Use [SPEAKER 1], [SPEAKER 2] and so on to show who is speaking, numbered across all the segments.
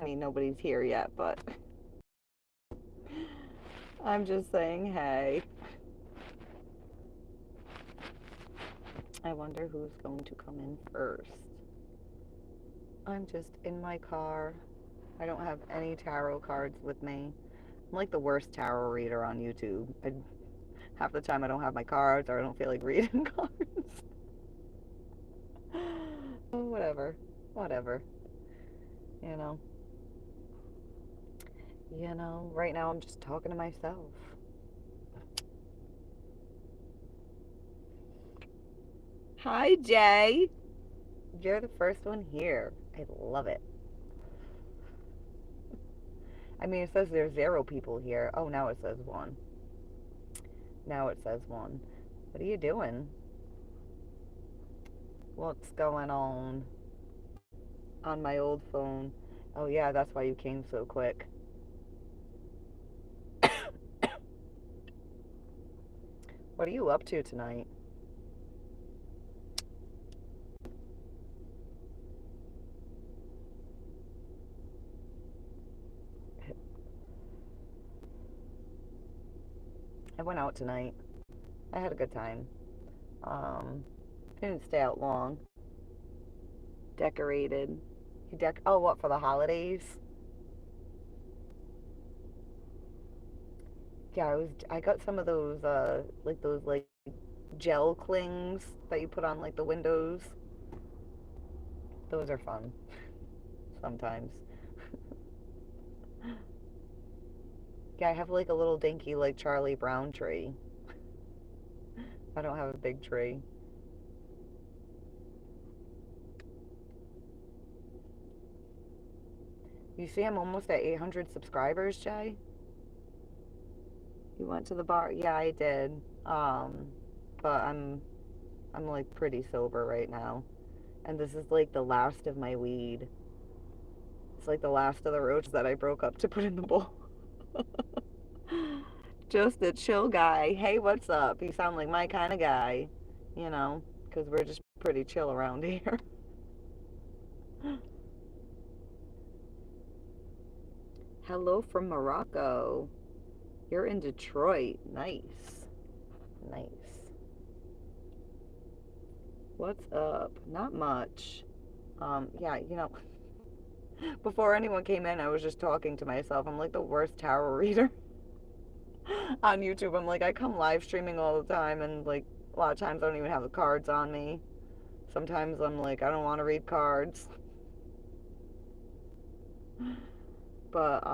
[SPEAKER 1] mean, nobody's here yet, but I'm just saying, hey. I wonder who's going to come in first. I'm just in my car. I don't have any tarot cards with me. I'm like the worst tarot reader on YouTube. Half the time I don't have my cards or I don't feel like reading cards. Oh, whatever. Whatever. You know. Right now I'm just talking to myself. Hi, Jay. You're the first one here. I love it. I mean, it says there's 0 people here. Oh, now it says 1. Now it says 1. What are you doing? What's going on my old phone? Oh, yeah, that's why you came so quick. What are you up to tonight? I went out tonight. I had a good time. Didn't stay out long. Decorated. Oh, what, for the holidays? Yeah, I got some of those like those like gel clings that you put on like the windows. Those are fun sometimes. Yeah, I have like a little dinky like Charlie Brown tree. I don't have a big tree. You see, I'm almost at 800 subscribers, Jay. You went to the bar? Yeah, I did. But I'm like pretty sober right now, and this is like the last of my weed. It's like the last of the roaches that I broke up to put in the bowl. Just a chill guy. Hey, what's up? You sound like my kind of guy, because we're just pretty chill around here. Hello from Morocco. You're in Detroit. Nice. Nice. What's up? Not much. Yeah, before anyone came in, I was just talking to myself. I'm like the worst tarot reader on YouTube. I'm like, I come live streaming all the time, and like a lot of times I don't even have the cards on me. Sometimes I'm like, I don't want to read cards. But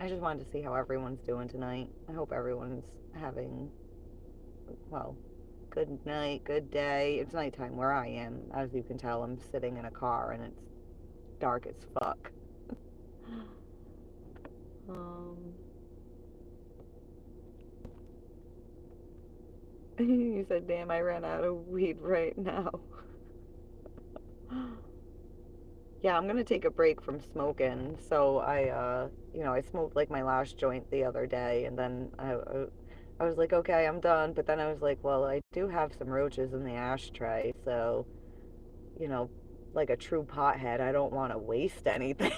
[SPEAKER 1] I just wanted to see how everyone's doing tonight. I hope everyone's having, well, good night, good day. It's nighttime where I am. As you can tell, I'm sitting in a car and it's dark as fuck. Um, you said, damn, I ran out of weed right now. Yeah, I'm gonna take a break from smoking. So I smoked like my last joint the other day, and then I was like, okay, I'm done. But then I was like, well, I do have some roaches in the ashtray, so you know, like a true pothead, I don't want to waste anything.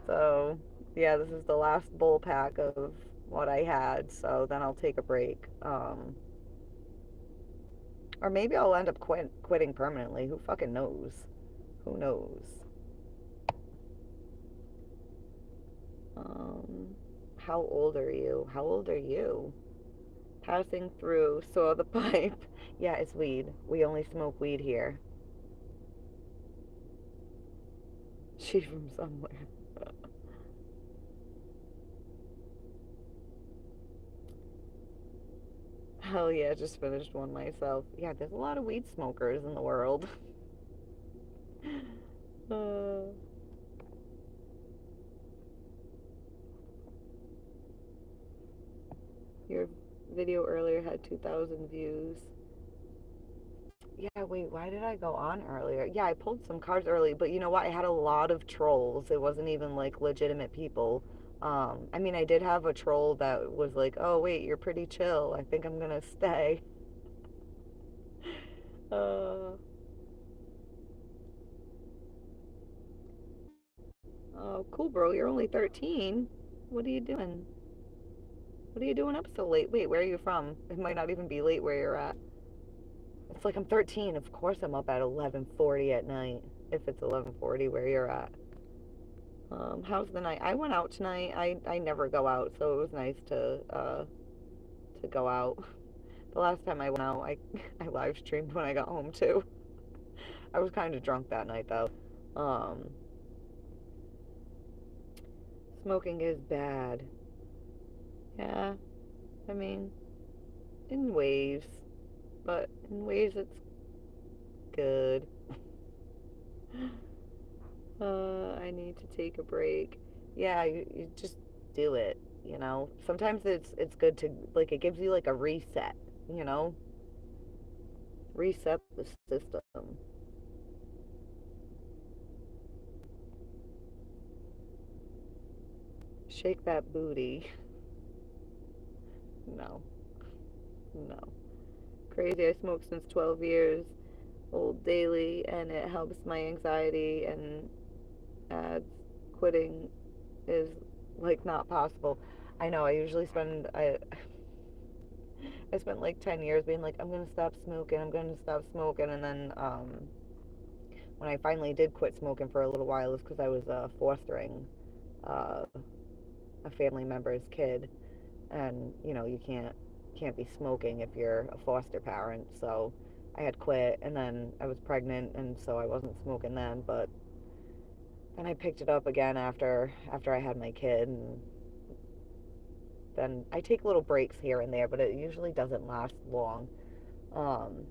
[SPEAKER 1] So yeah, this is the last bowl pack of what I had. So then I'll take a break. Or maybe I'll end up quitting permanently. Who fucking knows? Who knows? Um, how old are you? How old are you? Passing through, saw the pipe. Yeah, it's weed. We only smoke weed here. She's from somewhere. Hell yeah, just finished one myself. Yeah, there's a lot of weed smokers in the world. uh, your video earlier had 2,000 views. Yeah, wait, why did I go on earlier? Yeah, I pulled some cards early, but you know what? I had a lot of trolls. It wasn't even like legitimate people. I mean, I did have a troll that was like, "Oh, wait, you're pretty chill. I think I'm gonna stay." Uh, Oh, cool, bro. You're only 13. What are you doing? What are you doing up so late? Wait, where are you from? It might not even be late where you're at. It's like I'm 13. Of course I'm up at 11:40 at night. If it's 11:40 where you're at. How's the night? I went out tonight. I never go out, so it was nice to go out. The last time I went out, I live streamed when I got home too. I was kind of drunk that night though. Um, Smoking is bad. Yeah, I mean, in ways, but in ways it's good. I need to take a break. Yeah, you just do it, you know. Sometimes it's good to like it gives you like a reset, you know? Reset the system. Shake that booty. No. No. Crazy. I smoke since 12 years old daily and it helps my anxiety and adds quitting is like not possible. I know I usually spend I spent like 10 years being like I'm going to stop smoking, I'm going to stop smoking, and then when I finally did quit smoking for a little while is cuz I was fostering uh, a family member's kid, and you know you can't be smoking if you're a foster parent. So I had quit, and then I was pregnant, and so I wasn't smoking then. But then I picked it up again after I had my kid, and then I take little breaks here and there, but it usually doesn't last long. Um,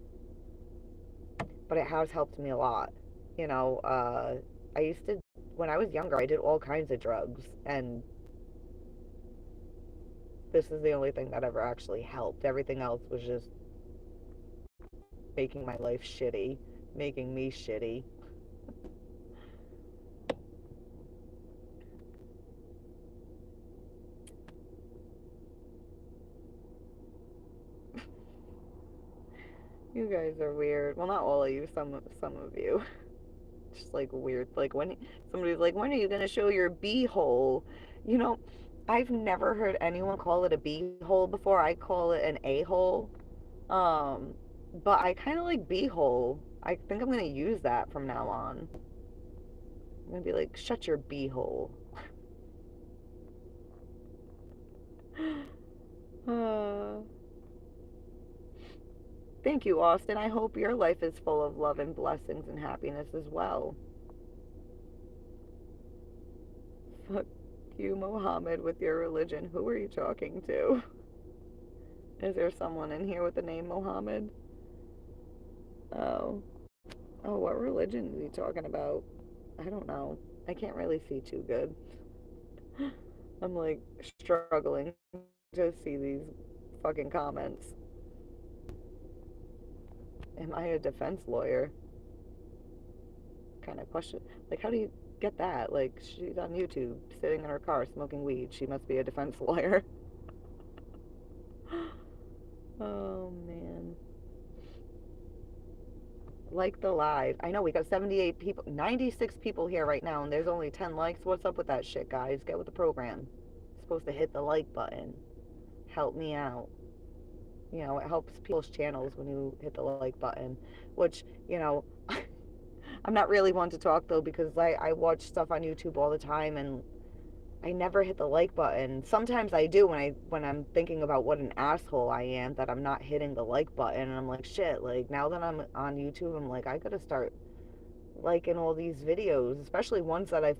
[SPEAKER 1] but it has helped me a lot. You know, I used to when I was younger, I did all kinds of drugs, and this is the only thing that ever actually helped. Everything else was just making my life shitty, making me shitty. You guys are weird. Well, not all of you, some of you. Just like weird. Like when somebody's like, "When are you gonna show your bee hole?" You know, I've never heard anyone call it a bee hole before. I call it an a hole. Um, but I kind of like bee hole. I think I'm gonna use that from now on. I'm gonna be like, "Shut your bee hole." Uh, Thank you, Austin. I hope your life is full of love and blessings and happiness as well. Fuck you, Mohammed, with your religion. Who are you talking to? Is there someone in here with the name Mohammed? Oh. Oh, what religion is he talking about? I don't know. I can't really see too good. I'm like struggling to see these fucking comments. Am I a defense lawyer? Kind of question. Like, how do you get that? Like, she's on YouTube sitting in her car smoking weed. She must be a defense lawyer. Oh, man. Like the live. I know we got 78 people, 96 people here right now, and there's only 10 likes. What's up with that shit, guys? Get with the program. Supposed to hit the like button. Help me out. You know, it helps people's channels when you hit the like button, which, you know, I'm not really one to talk though because I watch stuff on YouTube all the time and I never hit the like button. Sometimes I do when I'm thinking about what an asshole I am that I'm not hitting the like button and I'm like shit, like now that I'm on YouTube I'm like I gotta start liking all these videos, especially ones that I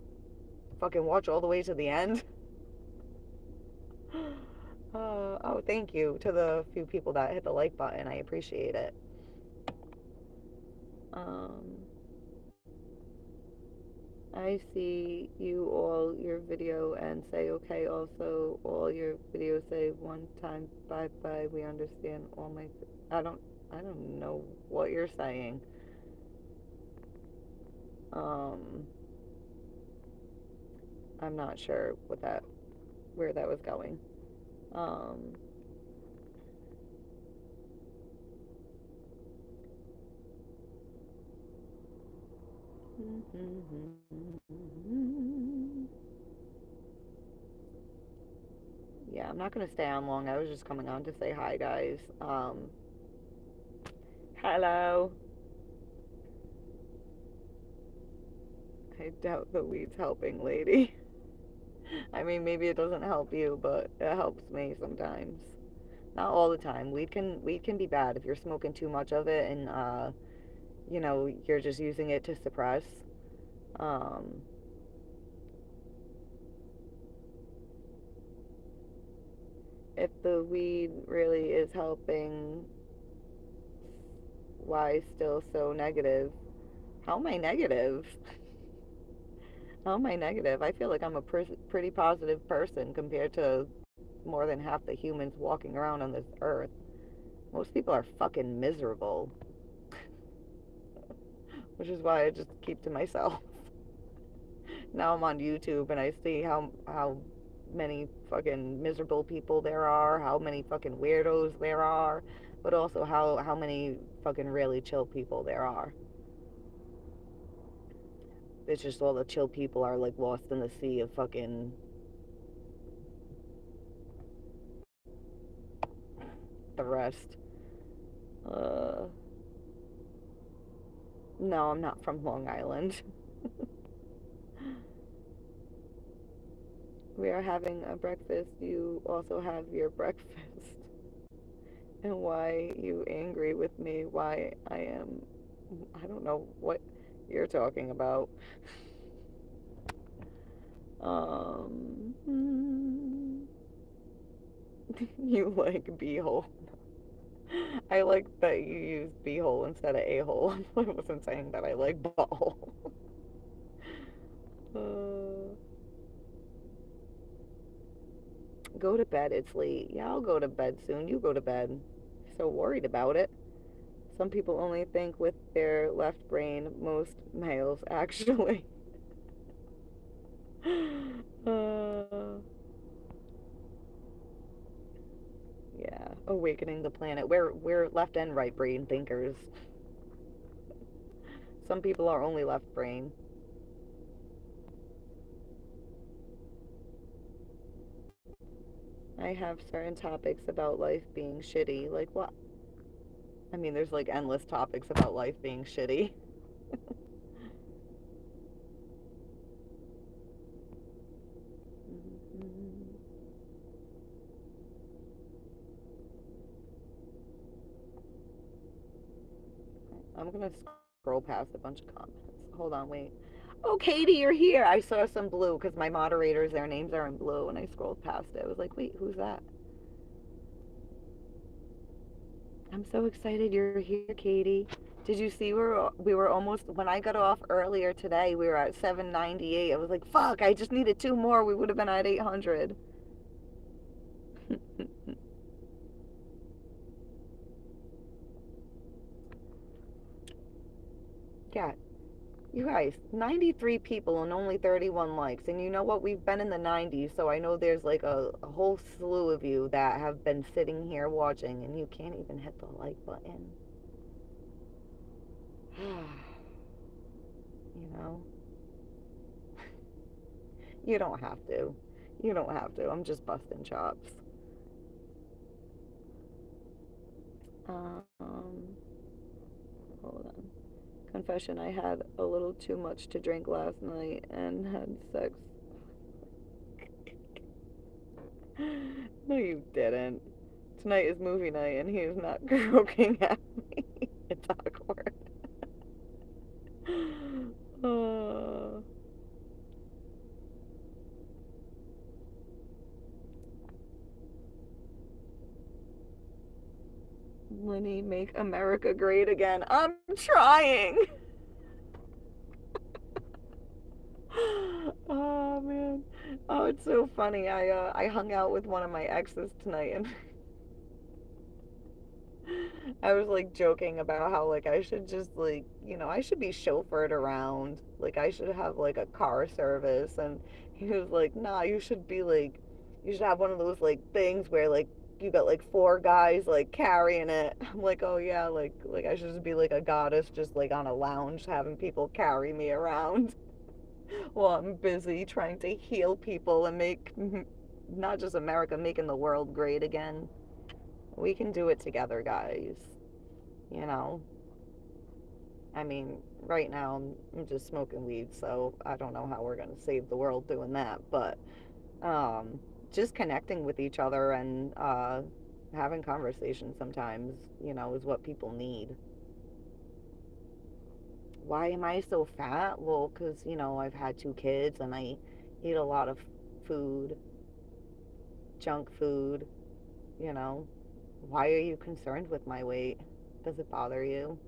[SPEAKER 1] fucking watch all the way to the end. Oh, thank you to the few people that hit the like button. I appreciate it. Um, I see you all your video and say okay. Also, all your videos say one time bye bye. We understand all my. I don't. I don't know what you're saying. Um, I'm not sure what that where that was going. Um, I'm not gonna stay on long. I was just coming on to say hi, guys. Hello. I doubt the weed's helping, lady. I mean, maybe it doesn't help you, but it helps me sometimes. Not all the time. Weed can be bad if you're smoking too much of it and you're just using it to suppress. Um, if the weed really is helping, why still so negative? How am I negative? How am I negative? I feel like I'm a pretty positive person compared to more than half the humans walking around on this earth. Most people are fucking miserable, which is why I just keep to myself. Now I'm on YouTube and I see how many fucking miserable people there are, how many fucking weirdos there are, but also how many fucking really chill people there are. It's just all the chill people are like lost in the sea of fucking the rest. Uh, no, I'm not from Long Island. We are having a breakfast. You also have your breakfast. And why you angry with me? Why I don't know what you're talking about. Um, you like beehole. I like that you use beehole instead of a-hole. I wasn't saying that I like butthole. uh, go to bed. It's late. Yeah, I'll go to bed soon. You go to bed. So worried about it. Some people only think with their left brain. Most males, actually. uh, yeah, awakening the planet. We're left and right brain thinkers. Some people are only left brain. I have certain topics about life being shitty. Like what? I mean, there's like endless topics about life being shitty. I'm gonna scroll past a bunch of comments. Hold on, wait. Oh, Katie, you're here. I saw some blue because my moderators, their names are in blue, and I scrolled past it. I was like, wait, who's that? I'm so excited you're here, Katie. Did you see we were almost when I got off earlier today, we were at 798. I was like, fuck, I just needed two more. We would have been at 800. Yeah, you guys, 93 people and only 31 likes. And you know what? We've been in the 90s, so I know there's like a whole slew of you that have been sitting here watching and you can't even hit the like button. You know? You don't have to. You don't have to. I'm just busting chops. Um, hold on. Confession, I had a little too much to drink last night and had sex. No, you didn't. Tonight is movie night and he is not croaking at me. It's awkward. uh, Lenny, make America great again. I'm trying. Oh man. Oh, it's so funny. I hung out with one of my exes tonight and I was like joking about how like I should just like, I should be chauffeured around. Like I should have like a car service and he was like, "Nah, you should have one of those like things where like you got like four guys like carrying it." I'm like, "Oh yeah, like I should just be like a goddess just like on a lounge having people carry me around while I'm busy trying to heal people and make not just America, making the world great again. We can do it together, guys. You know, I mean, right now I'm just smoking weed, so I don't know how we're going to save the world doing that. But um, just connecting with each other and having conversations sometimes, is what people need. Why am I so fat? Well, because, I've had 2 kids and I eat a lot of food, junk food, you know. Why are you concerned with my weight? Does it bother you?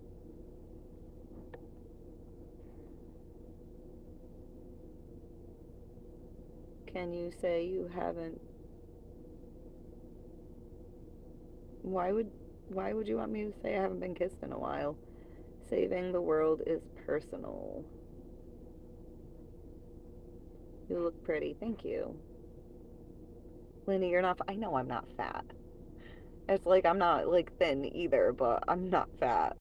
[SPEAKER 1] Can you say you haven't? Why would why would you want me to say I haven't been kissed in a while? Saving the world is personal. You look pretty. Thank you. Lenny, you're not. I know I'm not fat. It's like I'm not like thin either, but I'm not fat.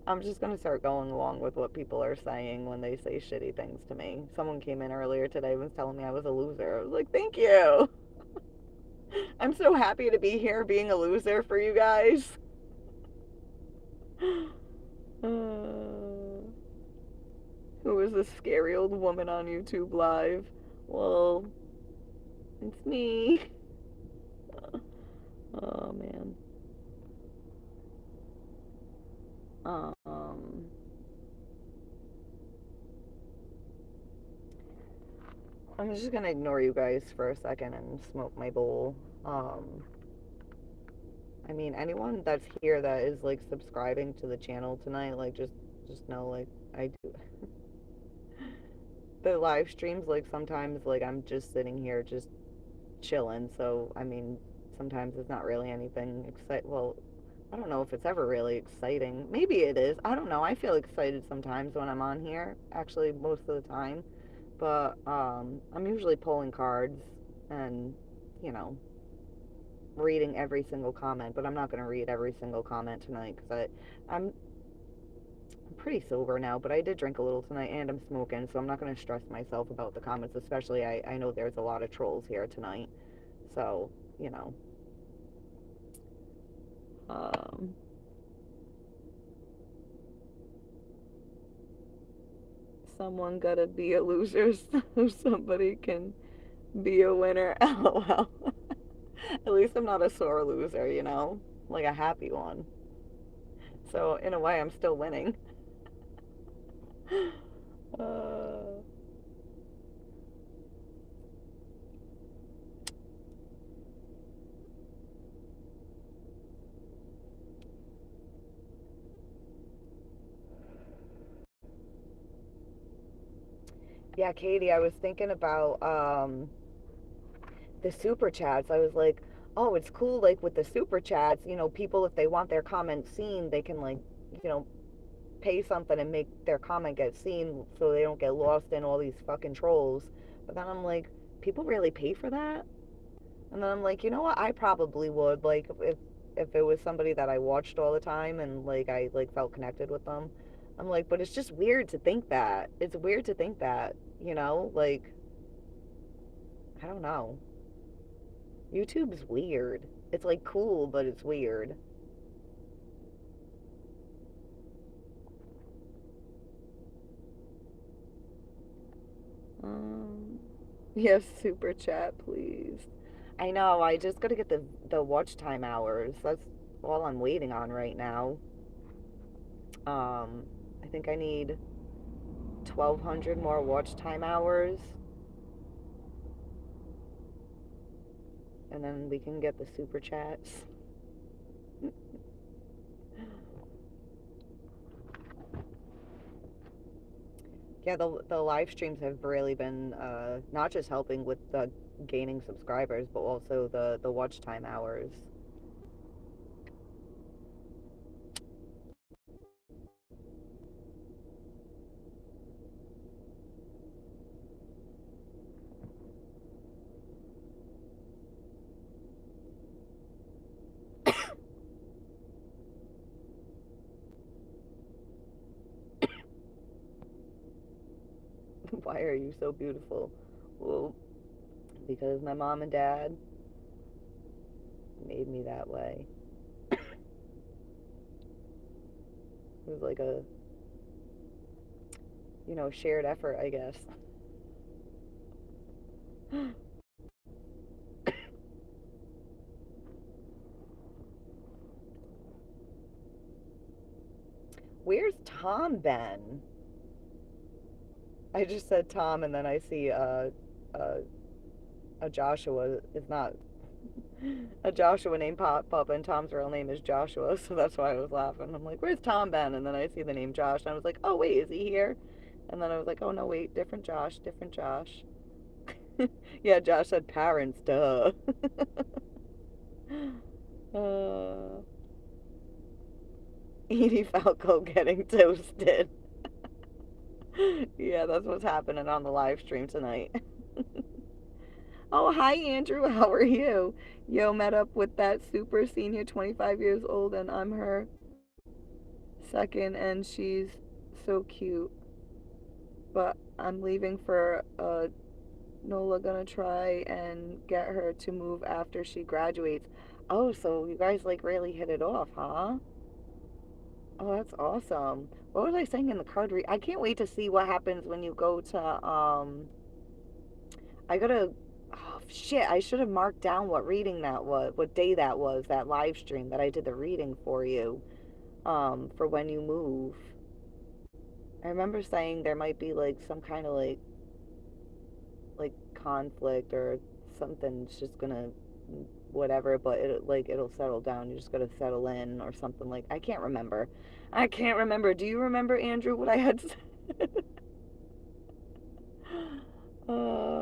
[SPEAKER 1] I'm just gonna start going along with what people are saying when they say shitty things to me. Someone came in earlier today and was telling me I was a loser. I was like, thank you. I'm so happy to be here being a loser for you guys. Uh, who is this scary old woman on YouTube Live? Well, it's me. Oh man. Um, I'm just gonna ignore you guys for a second and smoke my bowl. I mean, anyone that's here that is like subscribing to the channel tonight, like just know like I do the live streams. Like sometimes like I'm just sitting here just chilling. So I mean, sometimes it's not really anything exciting. Well, I don't know if it's ever really exciting. Maybe it is. I don't know. I feel excited sometimes when I'm on here. Actually, most of the time. But I'm usually pulling cards and you know reading every single comment. But I'm not going to read every single comment tonight because I'm pretty sober now. But I did drink a little tonight and I'm smoking, so I'm not going to stress myself about the comments. Especially I know there's a lot of trolls here tonight, so you know. Um, Someone gotta be a loser so somebody can be a winner. LOL. At least I'm not a sore loser, like a happy one. So in a way, I'm still winning. Uh, yeah, Katie, I was thinking about the super chats. I was like, oh, it's cool. Like with the super chats, people if they want their comment seen, they can like, you know, pay something and make their comment get seen so they don't get lost in all these fucking trolls. But then I'm like, people really pay for that? And then I'm like, you know what? I probably would. Like if it was somebody that I watched all the time and like I like felt connected with them. I'm like, but it's just weird to think that. It's weird to think that, like I don't know. YouTube's weird. It's like cool, but it's weird. Um, yes, super chat, please. I know. I just gotta get the watch time hours. That's all I'm waiting on right now. I think I need 1,200 more watch time hours, and then we can get the super chats. Yeah, the live streams have really been not just helping with the gaining subscribers, but also the watch time hours. Why are you so beautiful? Well, because my mom and dad made me that way. It was like a, shared effort, I guess. Where's Tom been? I just said Tom, and then I see a, a Joshua. It's not a Joshua name pop up, and Tom's real name is Joshua, so that's why I was laughing. I'm like, where's Tom been? And then I see the name Josh, and I was like, oh wait, is he here? And then I was like, oh no, wait, different Josh, different Josh. Yeah, Josh said parents, duh. uh, Edie Falco getting toasted. Yeah, that's what's happening on the live stream tonight. Oh, hi, Andrew. How are you? Yo, met up with that super senior, 25 years old, and I'm her second, and she's so cute. But I'm leaving for Nola gonna try and get her to move after she graduates. Oh, so you guys like really hit it off, huh? Oh, that's awesome. What was I saying in the card read? I can't wait to see what happens when you go to I gotta oh shit, I should have marked down what reading that was, what day that was, that live stream that I did the reading for you, for when you move. I remember saying there might be like some kind of like conflict or something's just gonna whatever, but it'll settle down. You just gotta settle in or something like I can't remember. I can't remember. Do you remember, Andrew, what I had said?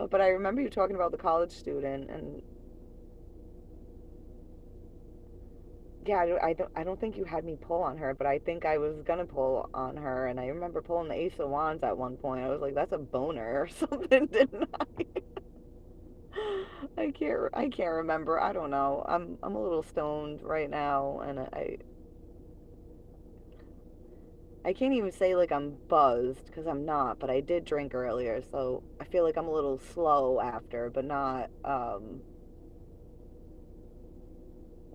[SPEAKER 1] But I remember you talking about the college student, and yeah, I don't think you had me pull on her, but I think I was gonna pull on her, and I remember pulling the Ace of Wands at one point. I was like, that's a boner or something, didn't I? I can't remember. I don't know. I'm a little stoned right now, and I can't even say like I'm buzzed because I'm not, but I did drink earlier, so I feel like I'm a little slow after, but not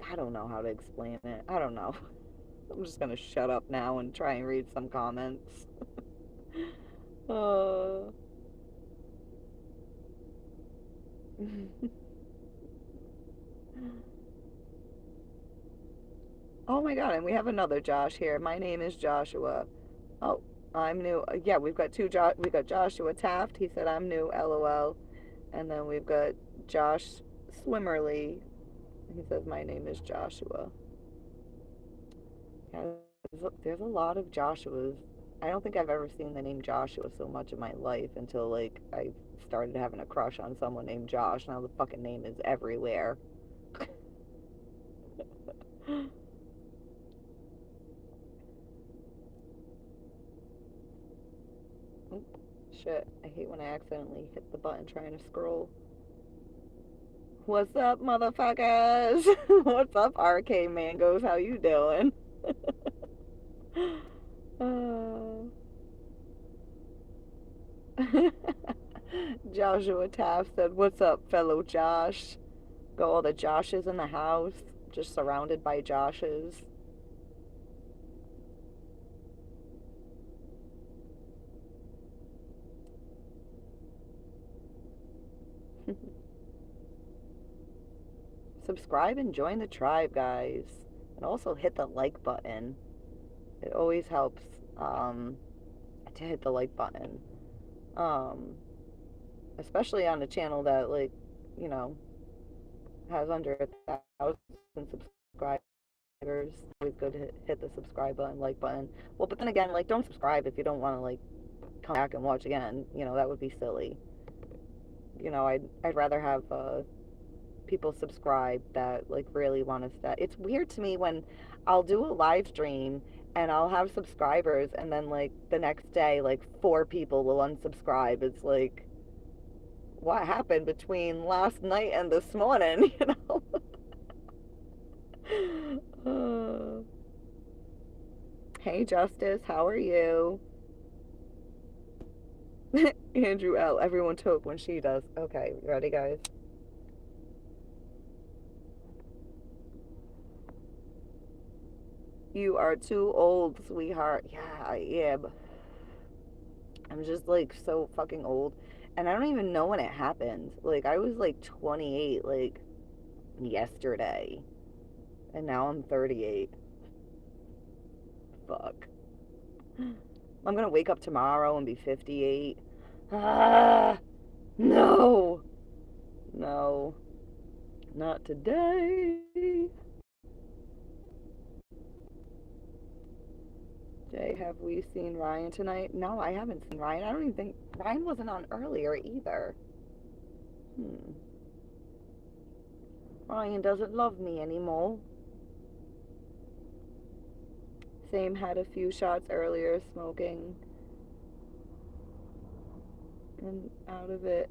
[SPEAKER 1] I don't know how to explain it. I don't know. I'm just gonna shut up now and try and read some comments. uh Oh my god, and we have another Josh here. My name is Joshua. Oh, I'm new. Yeah, we've got we got Joshua Taft. He said I'm new, LOL. And then we've got Josh Swimmerly. He says my name is Joshua. Yeah, there's a lot of Joshuas. I don't think I've ever seen the name Joshua so much in my life until like I started having a crush on someone named Josh. Now the fucking name is everywhere. Oh, shit. I hate when I accidentally hit the button trying to scroll. What's up, motherfuckers? What's up, RK Mangoes? How you doing? Joshua Taft said, what's up, fellow Josh? Got all the Joshes in the house, just surrounded by Joshes. Subscribe and join the tribe, guys. And also hit the like button. It always helps to hit the like button. Um, Especially on a channel that, like, you know, has under 1,000 subscribers. It's always good to hit the subscribe button, like button. Well, but then again, like, don't subscribe if you don't want to, like, come back and watch again. That would be silly. I'd rather have people subscribe that like really want to stay. It's weird to me when I'll do a live stream and I'll have subscribers and then like the next day like 4 people will unsubscribe. It's like what happened between last night and this morning, Hey Justice, how are you? Andrew L. Everyone took when she does. Okay, ready guys? You are too old, sweetheart. Yeah, I am. I'm just like so fucking old. And I don't even know when it happened. Like, I was like 28, like, yesterday. And now I'm 38. Fuck. I'm gonna wake up tomorrow and be 58. Ah, no. No. Not today. Jay, have we seen Ryan tonight? No, I haven't seen Ryan. I don't even think Ryan wasn't on earlier either. Hmm. Ryan doesn't love me anymore. Same, had a few shots earlier, smoking and out of it,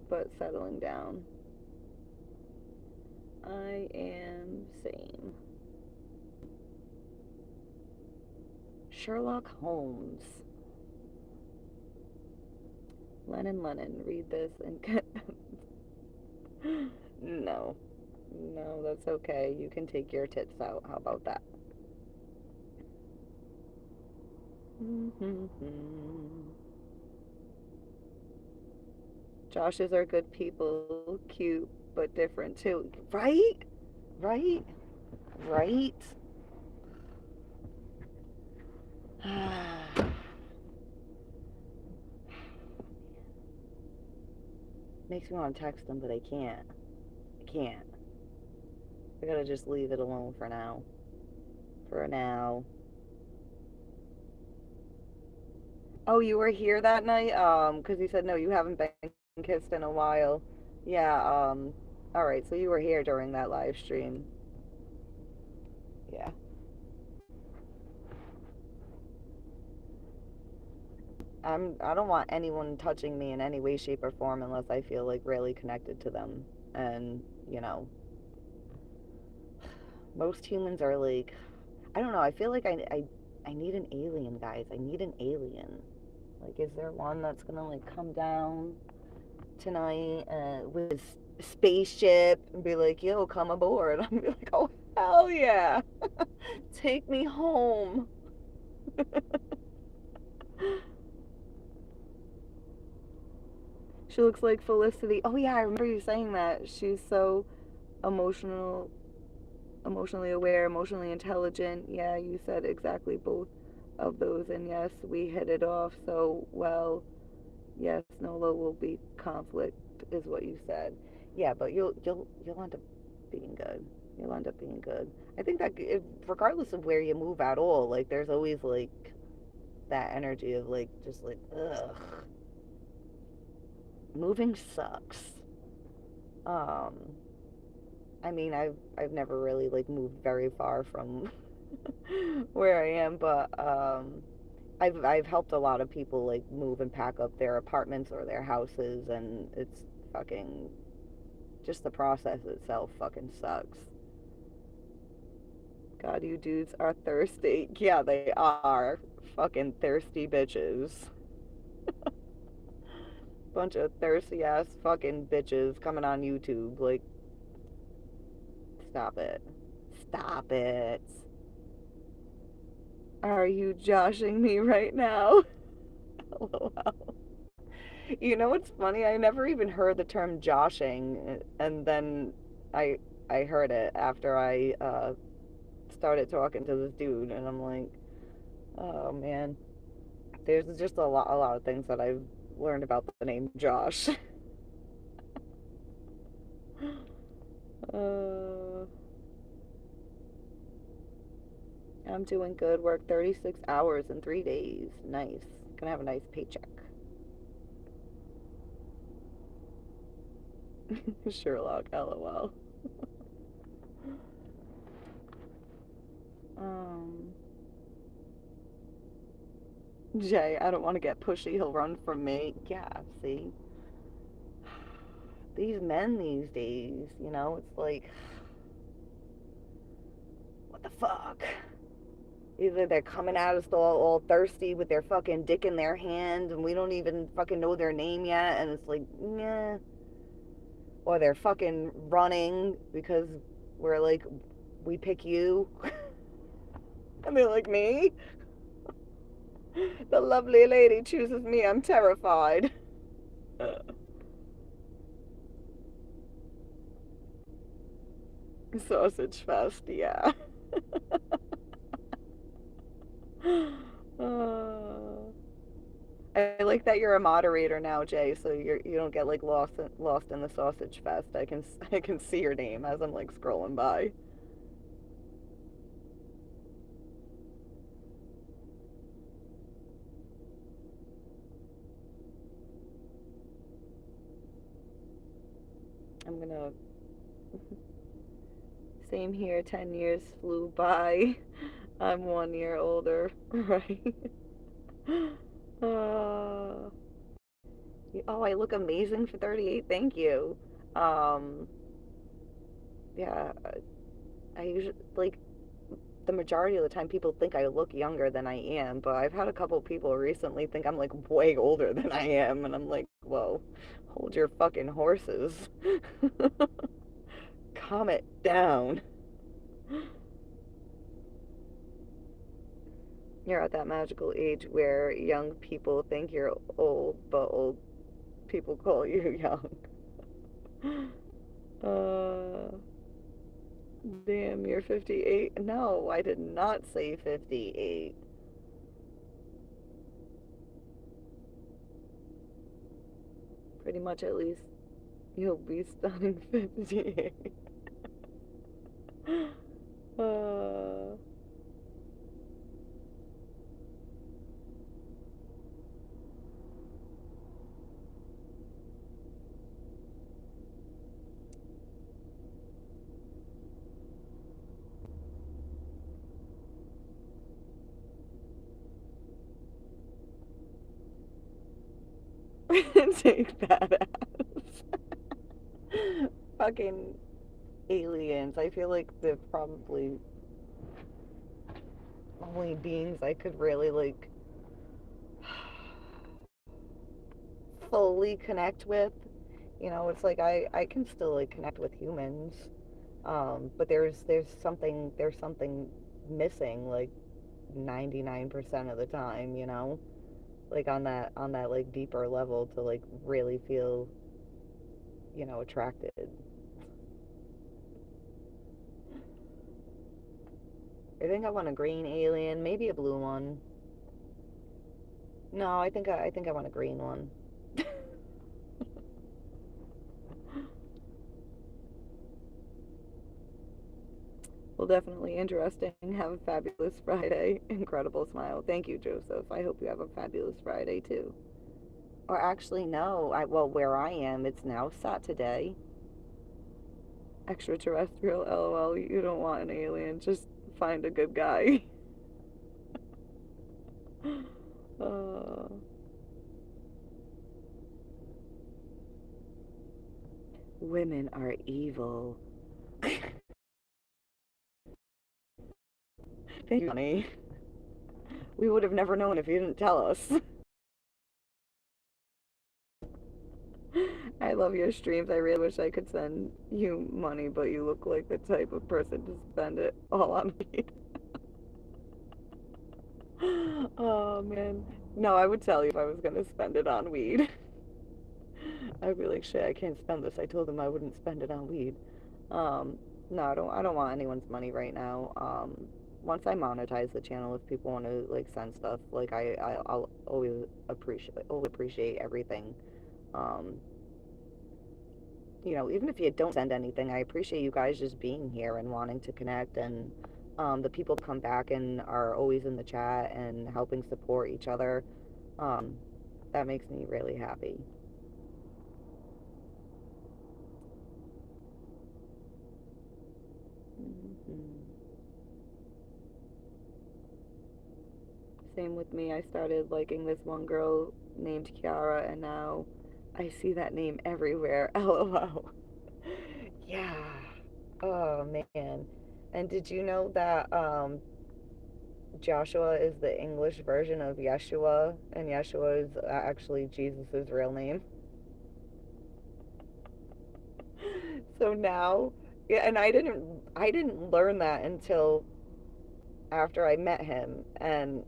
[SPEAKER 1] but settling down. I am same. Sherlock Holmes. Lennon, read this and get. No. No, that's okay. You can take your tits out. How about that? Joshes are good people, cute, but different too. Right? Right? Right? Makes me want to text them, but I can't. I can't. I gotta just leave it alone for now. For now. Oh, you were here that night? Because you said no, you haven't been kissed in a while. Yeah, all right, so you were here during that live stream. Yeah. I don't want anyone touching me in any way, shape, or form unless I feel like really connected to them. And, you know, most humans are like, I don't know, I feel like I need an alien, guys. I need an alien. Like, is there one that's gonna like come down tonight with his spaceship and be like, yo, come aboard? I'm be like, oh, hell yeah. Take me home. She looks like Felicity. Oh, yeah, I remember you saying that. She's so emotional, emotionally aware, emotionally intelligent. Yeah, you said exactly both of those. And yes, we hit it off so well. Yes, Nola will be conflict, is what you said. Yeah, but you'll end up being good. You'll end up being good. I think that regardless of where you move at all, like there's always like that energy of like just like ugh, moving sucks. Um, I mean, I've never really like moved very far from where I am, but I've helped a lot of people like move and pack up their apartments or their houses, and it's fucking just the process itself fucking sucks. God, you dudes are thirsty. Yeah, they are fucking thirsty bitches. Bunch of thirsty ass fucking bitches coming on YouTube. Like, stop it. Stop it. Are you joshing me right now? LOL. You know what's funny? I never even heard the term joshing, and then I I heard it after I started talking to this dude, and I'm like, oh man, there's just a lot of things that I've learned about the name Josh. uh, I'm doing good. Work 36 hours in 3 days. Nice. Gonna have a nice paycheck. Sherlock, lol. Um, Jay, I don't want to get pushy. He'll run from me. Yeah, see? These men these days, it's like, what the fuck? Either they're coming at us all thirsty with their fucking dick in their hand and we don't even fucking know their name yet, and it's like, yeah. Or they're fucking running because we're like, we pick you. And they're like, me? The lovely lady chooses me. I'm terrified. Sausage fest, yeah. Uh, I like that you're a moderator now, Jay, so you don't get like lost in the sausage fest. I can see your name as I'm like scrolling by. I'm gonna Same here. 10 years flew by. I'm 1 year older, right? Uh, oh, I look amazing for 38. Thank you. Um, yeah, I usually like the majority of the time people think I look younger than I am, but I've had a couple people recently think I'm like way older than I am, and I'm like, whoa, hold your fucking horses. Calm it down. You're at that magical age where young people think you're old, but old people call you young. Uh, damn, you're 58. No, I did not say 58. Pretty much, at least, you'll be stunning 58. uh, take that as fucking aliens. I feel like they're probably only beings I could really like fully connect with. You know, it's like I can still like connect with humans, but there's something missing like 99% of the time. You know, like on that like deeper level to like really feel attracted. I think I want a green alien, maybe a blue one. No, I think I want a green one. Well, definitely interesting. Have a fabulous Friday. Incredible smile. Thank you, Joseph. I hope you have a fabulous Friday too. Or actually, no. Well, where I am, it's now Saturday. Extraterrestrial, lol. You don't want an alien. Just find a good guy. uh, Women are evil. Thank you, honey. We would have never known if you didn't tell us. I love your streams. I really wish I could send you money, but you look like the type of person to spend it all on weed. Oh man. No, I would tell you if I was gonna spend it on weed. I'd be like, shit, I can't spend this. I told them I wouldn't spend it on weed. Um, no, I don't want anyone's money right now. Once I monetize the channel, if people want to like send stuff, like I'll always appreciate everything. Um, even if you don't send anything, I appreciate you guys just being here and wanting to connect. And the people come back and are always in the chat and helping support each other. Um, that makes me really happy. Hmm. Same with me. I started liking this one girl named Kiara, and now I see that name everywhere. LOL. Yeah. Oh man. And did you know that Joshua is the English version of Yeshua, and Yeshua is actually Jesus's real name? So now, yeah, and I didn't learn that until after I met him, and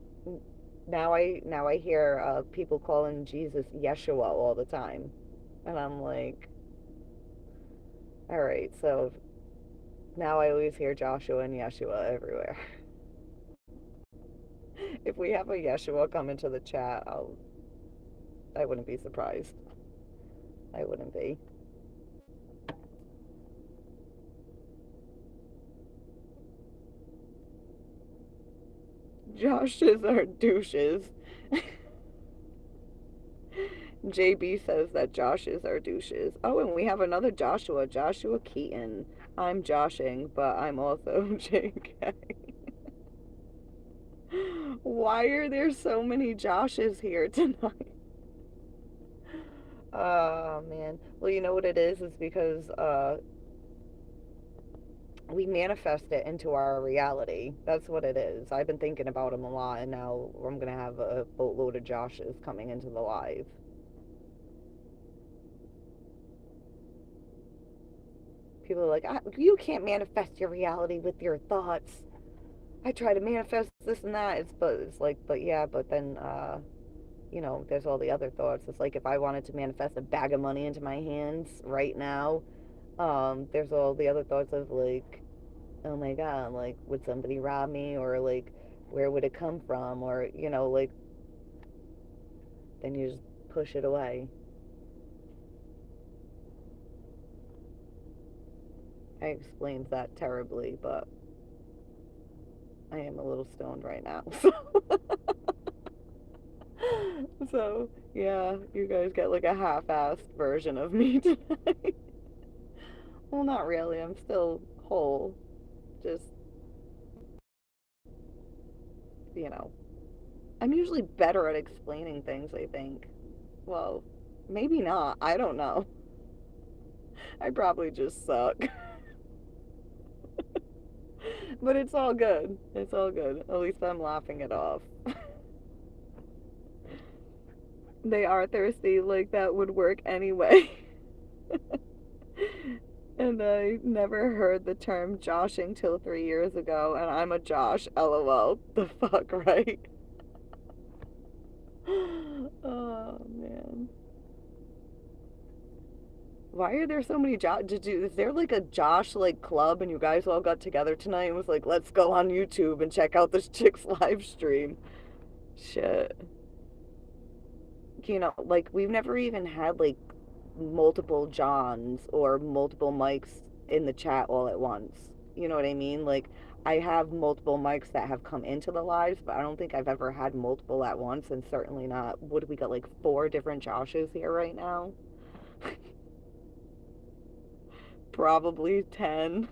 [SPEAKER 1] now I hear people calling Jesus Yeshua all the time, and I'm like, all right, so now I always hear Joshua and Yeshua everywhere. If we have a Yeshua come into the chat, I wouldn't be surprised. I wouldn't be. Joshes are douches. JB says that Joshes are douches. Oh, and we have another Joshua, Joshua Keaton. I'm joshing, but I'm also JK. Why are there so many Joshes here tonight? Oh, man. Well, you know what it is? It's because we manifest it into our reality. That's what it is. I've been thinking about him a lot, and now I'm going to have a boatload of Joshes coming into the live. People are like, you can't manifest your reality with your thoughts. I try to manifest this and that. It's like, but yeah, but then, there's all the other thoughts. It's like if I wanted to manifest a bag of money into my hands right now, there's all the other thoughts of like, oh my God, like, would somebody rob me? Or like, where would it come from? Or, like, then you just push it away. I explained that terribly, but I am a little stoned right now. So, yeah, you guys get like a half-assed version of me tonight. Well, not really. I'm still whole. Just, you know, I'm usually better at explaining things, I think. Well, maybe not. I don't know. I probably just suck. But it's all good. It's all good. At least I'm laughing it off. They are thirsty, like that would work anyway. And I never heard the term joshing till 3 years ago, and I'm a Josh, lol. The fuck, right? Oh, man. Why are there so many Josh? Is there like a Josh like club and you guys all got together tonight and was like, let's go on YouTube and check out this chick's live stream? Shit. Like we've never even had like multiple Johns or multiple mics in the chat all at once. You know what I mean? Like I have multiple mics that have come into the lives, but I don't think I've ever had multiple at once, and certainly not. What do we got, like 4 different Joshes here right now? Probably 10.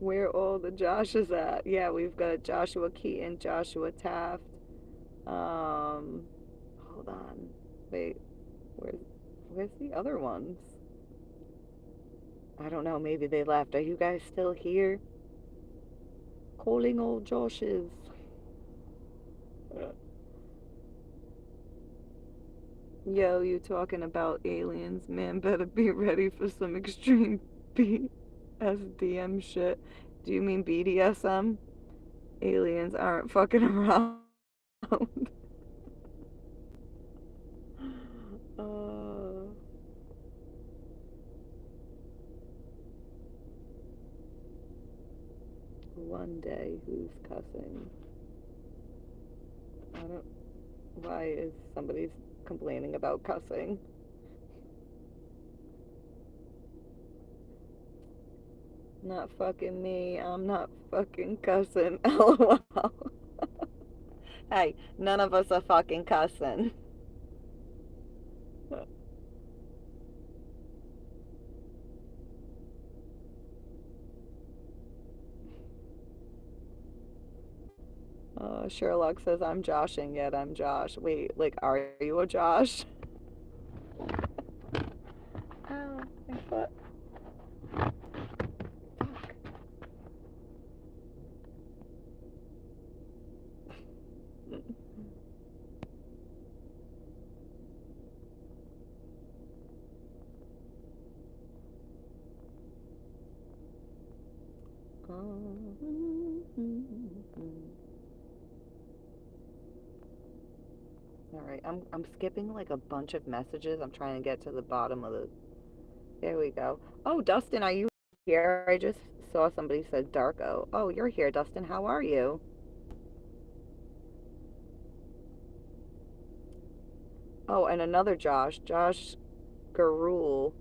[SPEAKER 1] Where all the Joshes at? Yeah, we've got Joshua Keaton, Joshua Taft. Hold on. Wait, where's the other ones? I don't know, maybe they left. Are you guys still here? Calling all Joshes. Yo, you talking about aliens? Man, better be ready for some extreme BSDM shit. Do you mean BDSM? Aliens aren't fucking around. uh, One day, who's cussing? I don't. Why is somebody complaining about cussing? Not fucking me. I'm not fucking cussing. LOL. Hey, none of us are fucking cussing. Sherlock says I'm joshing, yet I'm Josh. Wait, like, are you a Josh? Ow, my foot. All right, I'm skipping like a bunch of messages. I'm trying to get to the bottom of the. There we go. Oh, Dustin, are you here? I just saw somebody said Darko. Oh, you're here, Dustin. How are you? Oh, and another Josh Garul.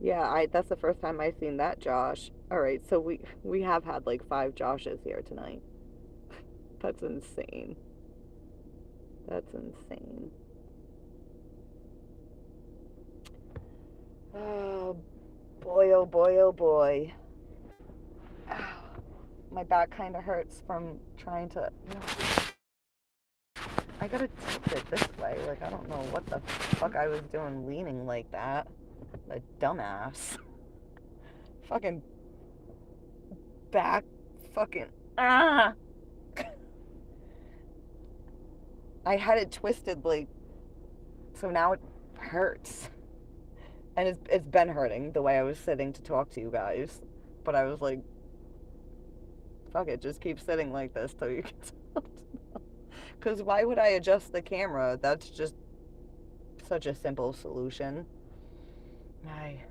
[SPEAKER 1] Yeah, I that's the first time I've seen that Josh. All right, so we have had like 5 Joshes here tonight. That's insane. That's insane. Oh boy, oh boy, oh boy. My back kind of hurts from trying to. I gotta tilt it this way. Like, I don't know what the fuck I was doing leaning like that. A dumbass. Fucking back. Fucking. Ah! I had it twisted, like, so now it hurts. And it's been hurting the way I was sitting to talk to you guys. But I was like, fuck it, just keep sitting like this till you can. Because why would I adjust the camera? That's just such a simple solution. I.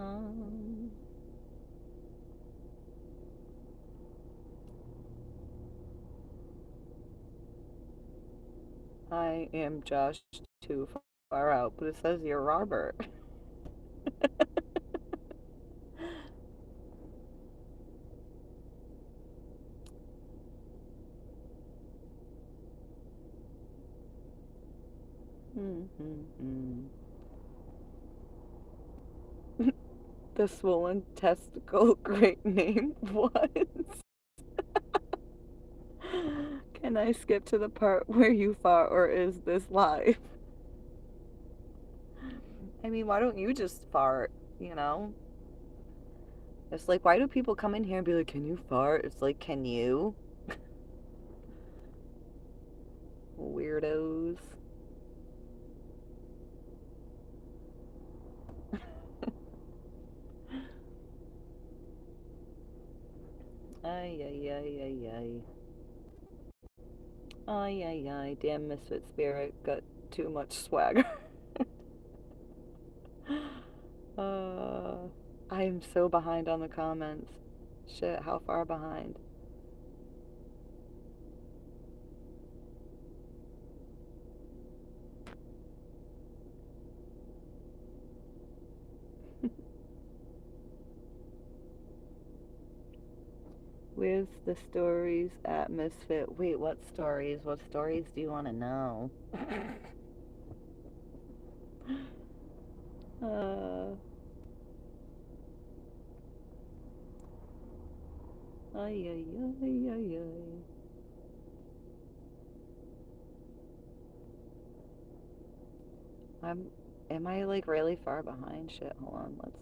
[SPEAKER 1] Um, I am Josh too far out, but it says you're Robert. The swollen testicle, great name. What? Can I skip to the part where you fought, or is this live? I mean, why don't you just fart, you know? It's like, why do people come in here and be like, can you fart? It's like, can you? Weirdos. Ay, ay, ay, ay, ay. Ay, ay, ay. Damn Misfit Spirit got too much swagger. uh, I am so behind on the comments. Shit, how far behind? Where's the stories at Misfit? Wait, what stories? What stories do you want to know? uh, ay, ay, ay, ay, ay. I'm, am I like really far behind? Shit, hold on, let's,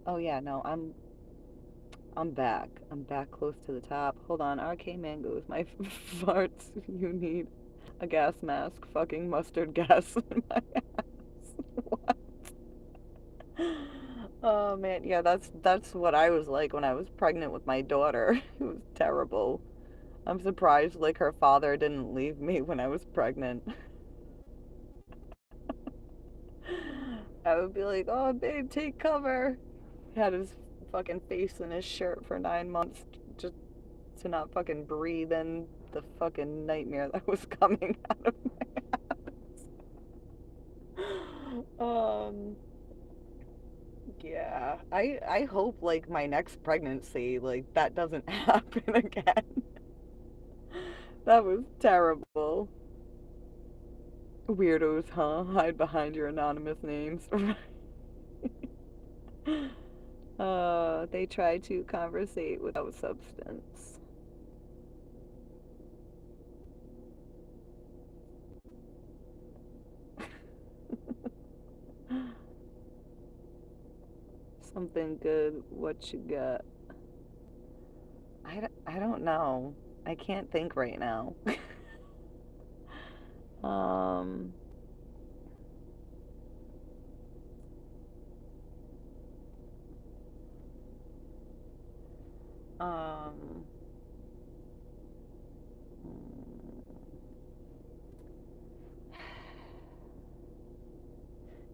[SPEAKER 1] oh yeah, no, I'm back. I'm back close to the top. Hold on, RK Mangoes, my farts, you need a gas mask, fucking mustard gas in my ass. What? Oh man, yeah, that's what I was like when I was pregnant with my daughter. It was terrible. I'm surprised like her father didn't leave me when I was pregnant. I would be like, "Oh, babe, take cover." He had his fucking face in his shirt for 9 months just to not fucking breathe in the fucking nightmare that was coming out of my ass. Yeah, I hope like my next pregnancy like that doesn't happen again. That was terrible. Weirdos, huh? Hide behind your anonymous names. They try to conversate without substance. Something good, what you got? I don't know. I can't think right now. um, um,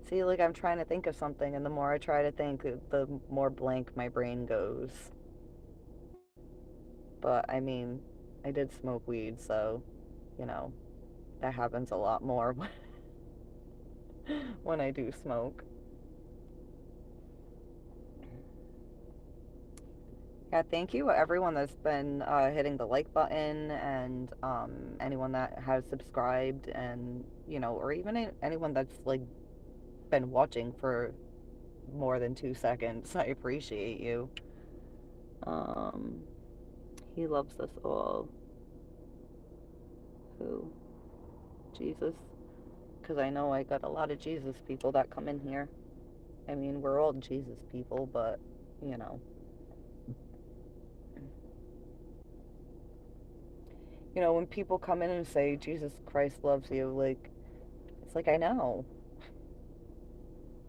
[SPEAKER 1] See, like I'm trying to think of something, and the more I try to think, the more blank my brain goes. But I mean, I did smoke weed, so, you know, that happens a lot more when I do smoke. Yeah, thank you everyone that's been hitting the like button, and anyone that has subscribed, and or even anyone that's like been watching for more than 2 seconds. I appreciate you. Um, he loves us all. Who? Jesus. Because I know I got a lot of Jesus people that come in here. I mean, we're all Jesus people, but you know. When people come in and say Jesus Christ loves you, like it's like I know.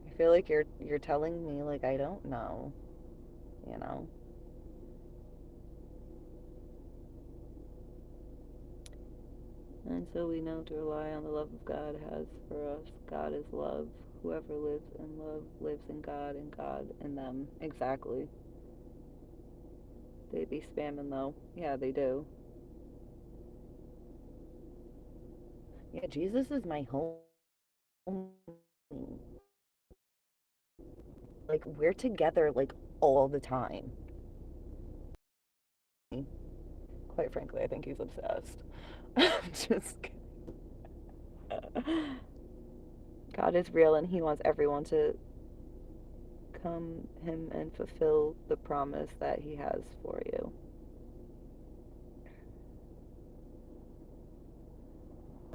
[SPEAKER 1] I feel like you're telling me like I don't know, you know. And so we know to rely on the love of God has for us. God is love. Whoever lives in love lives in God and God in them. Exactly. They be spamming though. Yeah, they do. Yeah, Jesus is my home. Like we're together like all the time. Quite frankly, I think he's obsessed. Just kidding. God is real and he wants everyone to come him and fulfill the promise that he has for you.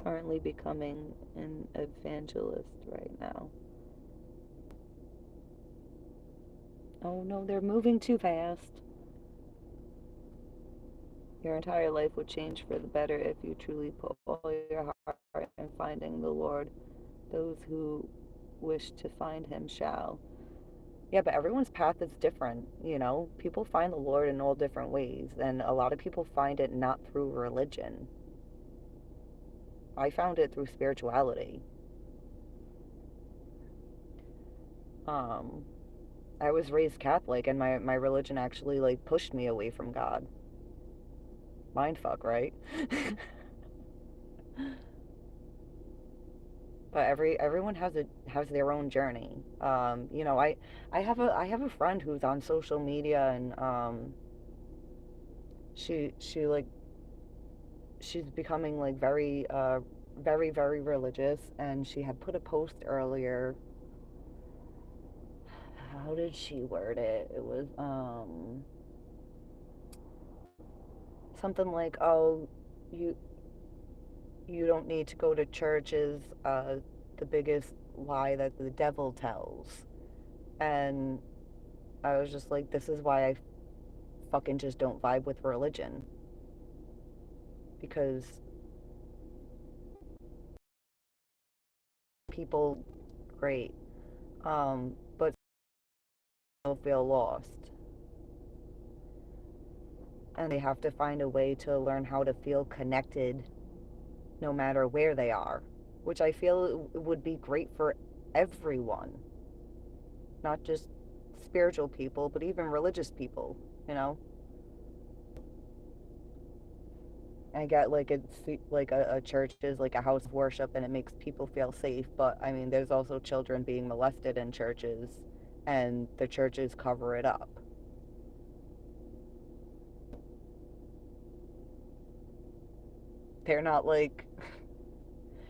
[SPEAKER 1] Currently becoming an evangelist right now. Oh no, they're moving too fast. Your entire life would change for the better if you truly put all your heart in finding the Lord. Those who wish to find him shall. Yeah, but everyone's path is different. People find the Lord in all different ways, and a lot of people find it not through religion. I found it through spirituality. Um, I was raised Catholic, and my religion actually like pushed me away from God. Mind fuck, right? But everyone has their own journey. I have a friend who's on social media, and she like she's becoming like very religious, and she had put a post earlier. How did she word it? It was something like, oh, you you don't need to go to church is the biggest lie that the devil tells. And I was just like, this is why I fucking just don't vibe with religion, because people great, but they'll feel lost, and they have to find a way to learn how to feel connected no matter where they are, which I feel would be great for everyone, not just spiritual people, but even religious people, you know? I get like it's like a church is like a house of worship and it makes people feel safe, but I mean, there's also children being molested in churches, and the churches cover it up. They're not like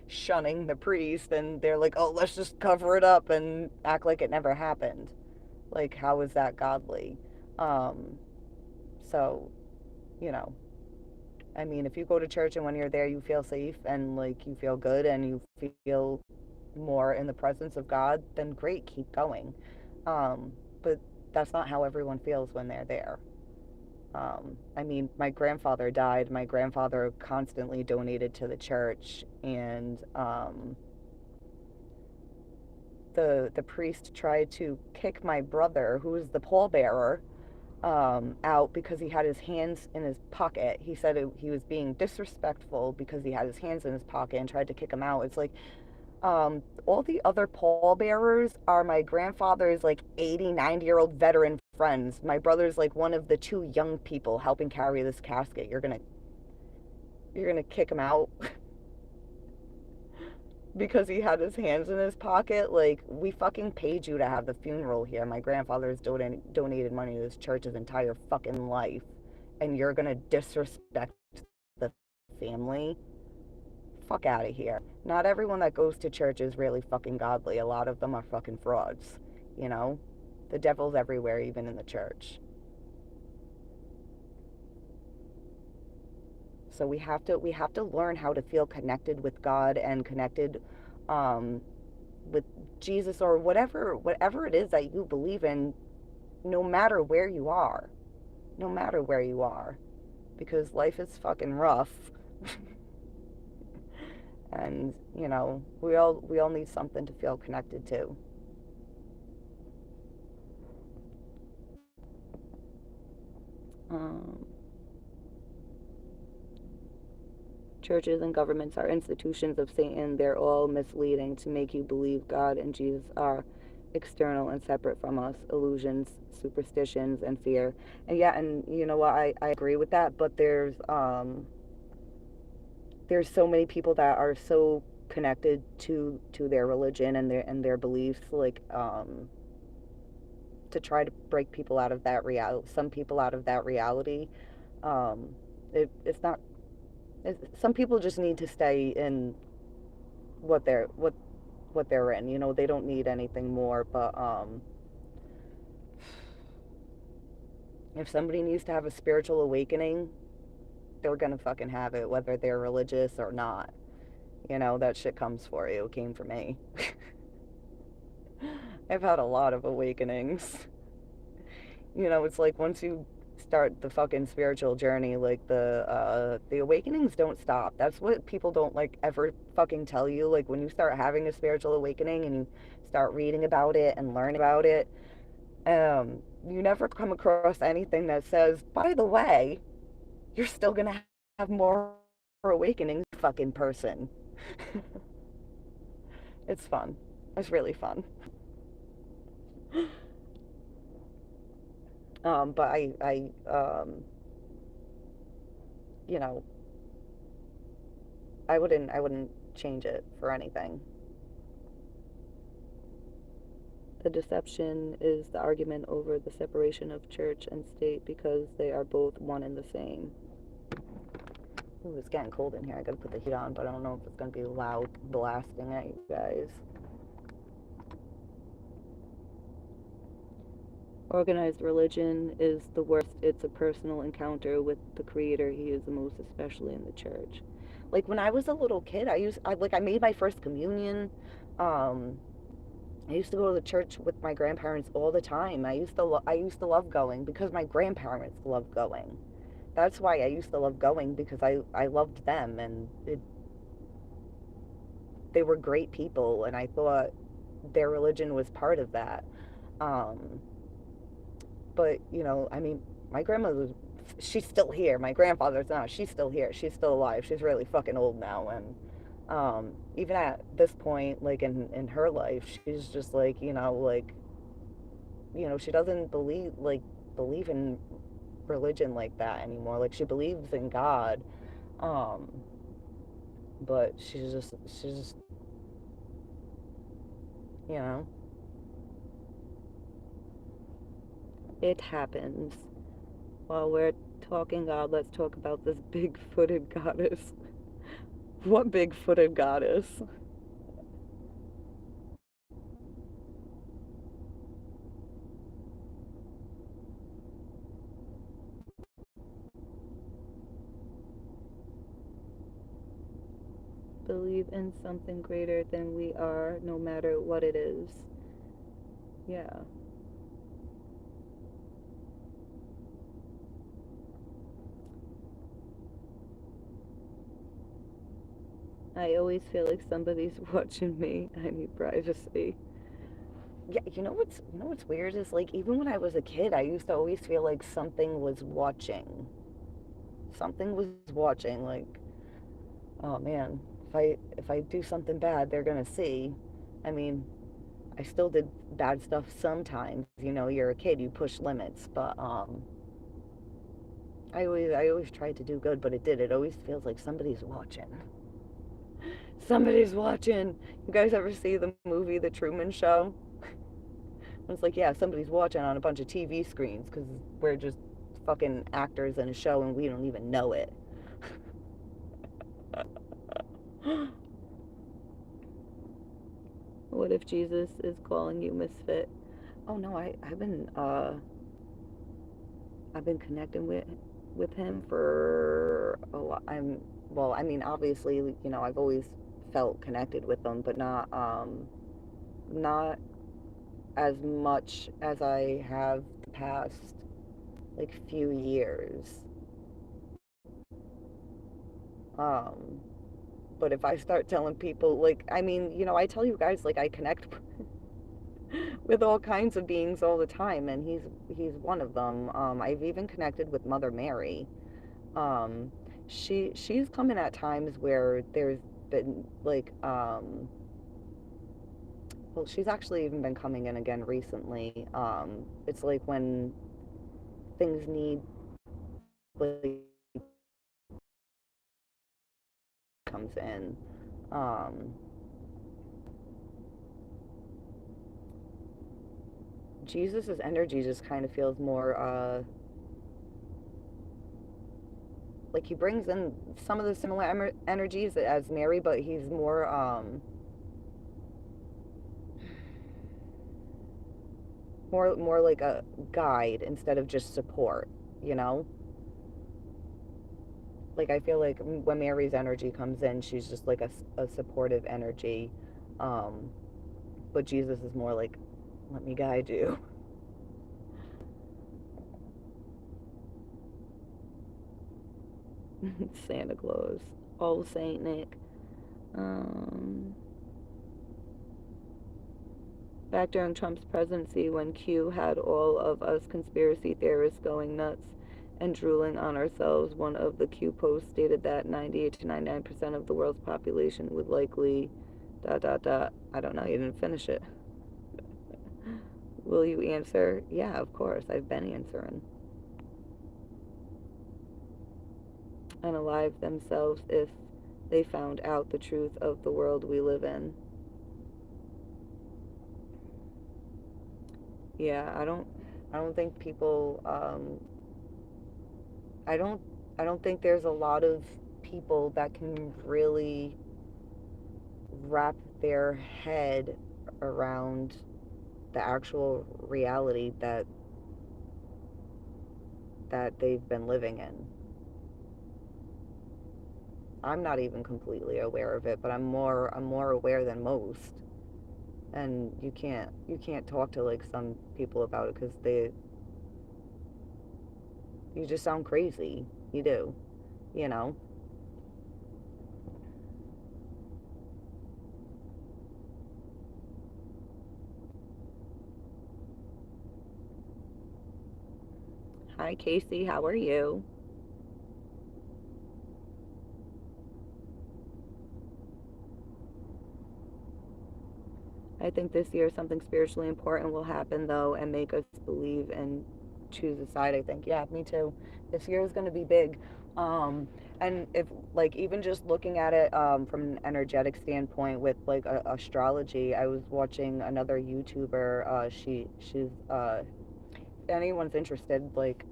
[SPEAKER 1] shunning the priest, and they're like, oh, let's just cover it up and act like it never happened. Like, how is that godly? Um, so, you know, I mean, if you go to church and when you're there you feel safe and like you feel good and you feel more in the presence of God, then great, keep going. But that's not how everyone feels when they're there. I mean, my grandfather died. My grandfather constantly donated to the church, and the priest tried to kick my brother, who was the pallbearer, out because he had his hands in his pocket. He said he was being disrespectful because he had his hands in his pocket and tried to kick him out. It's like, all the other pallbearers are my grandfather's like 80, 90-year-old veteran friends. My brother's like one of the two young people helping carry this casket. You're gonna kick him out because he had his hands in his pocket. Like, we fucking paid you to have the funeral here. My grandfather's donated money to this church his entire fucking life, and you're gonna disrespect the family? Fuck out of here. Not everyone that goes to church is really fucking godly. A lot of them are fucking frauds, you know? The devil's everywhere, even in the church. So we have to learn how to feel connected with God and connected um, with Jesus, or whatever it is that you believe in, no matter where you are. No matter where you are. Because life is fucking rough. And, we all need something to feel connected to. Um, Churches and governments are institutions of Satan. They're all misleading to make you believe God and Jesus are external and separate from us. Illusions, superstitions, and fear. And yeah, and you know what? I agree with that. But there's so many people that are so connected to their religion and their beliefs, like, to try to break people out of that reality. Some people out of that reality. Um, it's not. Some people just need to stay in what they're what what they're in. They don't need anything more. But if somebody needs to have a spiritual awakening, they're gonna fucking have it, whether they're religious or not. That shit comes for you. It came for me. I've had a lot of awakenings. It's like, once you start the fucking spiritual journey, like, the awakenings don't stop. That's what people don't, like, ever fucking tell you. Like, when you start having a spiritual awakening and you start reading about it and learning about it, you never come across anything that says, by the way, you're still gonna have more awakenings, fucking person. It's fun. It's really fun. But you know, I wouldn't change it for anything. The deception is the argument over the separation of church and state because they are both one and the same. Ooh, it's getting cold in here. I gotta put the heat on, but I don't know if it's gonna be loud blasting at you guys. Organized religion is the worst. It's a personal encounter with the creator. He is the most, especially in the church. Like, when I was a little kid, I made my first communion. Um, I used to go to the church with my grandparents all the time. I used to love going because my grandparents loved going. That's why I used to love going, because I loved them, and they were great people, and I thought their religion was part of that. Um, but I mean, my grandmother, she's still here. My grandfather's not. She's still here. She's still alive. She's really fucking old now, and even at this point, like, in her life, she's just like, she doesn't believe in religion like that anymore. Like, she believes in God, um, but she's just you know it happens. While we're talking God, let's talk about this big-footed goddess. What big-footed goddess? Believe in something greater than we are, no matter what it is. Yeah.
[SPEAKER 2] I always feel like somebody's watching me. I need privacy.
[SPEAKER 1] Yeah, you know what's weird is like even when I was a kid, I used to always feel like something was watching. Something was watching. Like, oh man, if I do something bad, they're gonna see. I mean, I still did bad stuff sometimes. You're a kid, you push limits, but I always tried to do good, but it always feels like somebody's watching. Somebody's watching. You guys ever see the movie The Truman Show? It's like, yeah, somebody's watching on a bunch of TV screens because we're just fucking actors in a show and we don't even know it.
[SPEAKER 2] What if Jesus is calling you misfit?
[SPEAKER 1] Oh no, I've been connecting with him for I'm well, I mean, obviously, I've always felt connected with him, but not as much as I have the past like few years. Um, but if I start telling people, like, I mean, I tell you guys, like, I connect with all kinds of beings all the time, and he's one of them. I've even connected with Mother Mary. Um, she's coming at times where there's been like, well, she's actually even been coming in again recently. It's like when things need like comes in. Um, Jesus's energy just kind of feels more like he brings in some of the similar energies as Mary, but he's more like a guide instead of just support. You know, like I feel like when Mary's energy comes in, she's just like a supportive energy, um, but Jesus is more like, let me guide you.
[SPEAKER 2] Santa Claus. Old Saint Nick. Um, Back during Trump's presidency, when Q had all of us conspiracy theorists going nuts and drooling on ourselves, one of the Q posts stated that 98 to 99% of the world's population would likely dot dot dot. I don't know, you didn't finish it. Will you answer? Yeah, of course. I've been answering. Unalive themselves if they found out the truth of the world we live in. Yeah,
[SPEAKER 1] I don't think people. I don't. I don't think there's a lot of people that can really wrap their head around the actual reality that they've been living in. I'm not even completely aware of it, but I'm more aware than most. And you can't talk to like some people about it because they you just sound crazy. You do, you know.
[SPEAKER 2] Hi, Casey. How are you? I think this year something spiritually important will happen, though, and make us believe and choose a side. I think, yeah, me too. This year is going to be big. Um, and if, like, even just looking at it from an energetic standpoint with, like, astrology, I was watching another YouTuber. If anyone's interested, like,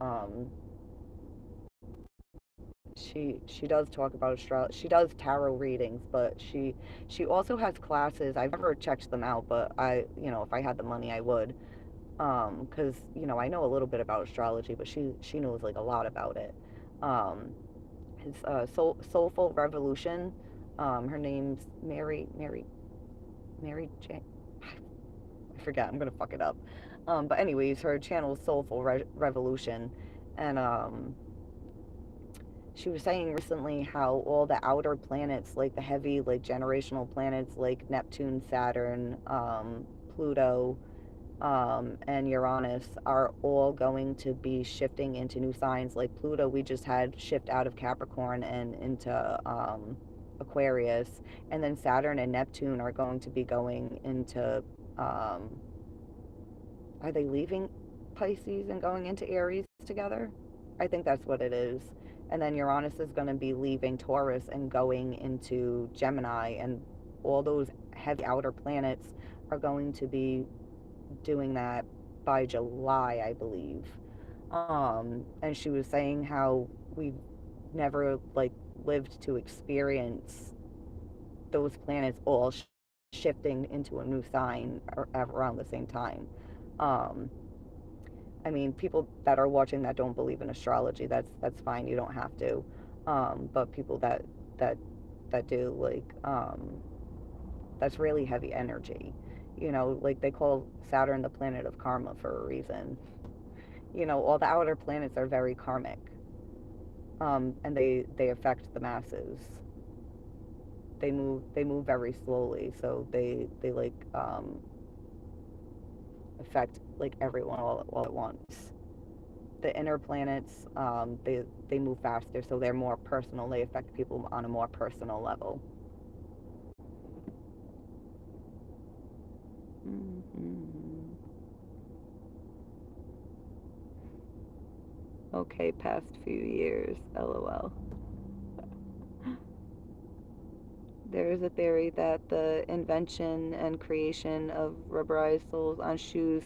[SPEAKER 2] she does talk about astrology. She does tarot readings, but she also has classes. I've never checked them out, but if I had the money, I would. Because I know a little bit about astrology, but she knows like a lot about it. Um, it's Soulful Revolution. Her name's Mary Jane. I forget. I'm gonna fuck it up. But anyways, her channel is Soulful Revolution, and she was saying recently how all the outer planets, like the heavy, like generational planets, like Neptune, Saturn, Pluto, and Uranus, are all going to be shifting into new signs. Like Pluto, we just had shift out of Capricorn and into Aquarius, and then Saturn and Neptune are going to be going into. Are they leaving Pisces and going into Aries together? I think that's what it is. And then Uranus is going to be leaving Taurus and going into Gemini, and all those heavy outer planets are going to be doing that by July, I believe. And she was saying how we've never like lived to experience those planets all shifting into a new sign around the same time. Um, I mean, people that are watching that don't believe in astrology, that's fine. You don't have to. But people that that do, like, that's really heavy energy. You know, like they call Saturn the planet of karma for a reason. You know, all the outer planets are very karmic, and they affect the masses. They move very slowly, so they like affect like everyone all at once. The inner planets, they move faster, so they're more personal. They affect people on a more personal level. Mm-hmm. Okay, past few years, lol. There is a theory that the invention and creation of rubberized soles on shoes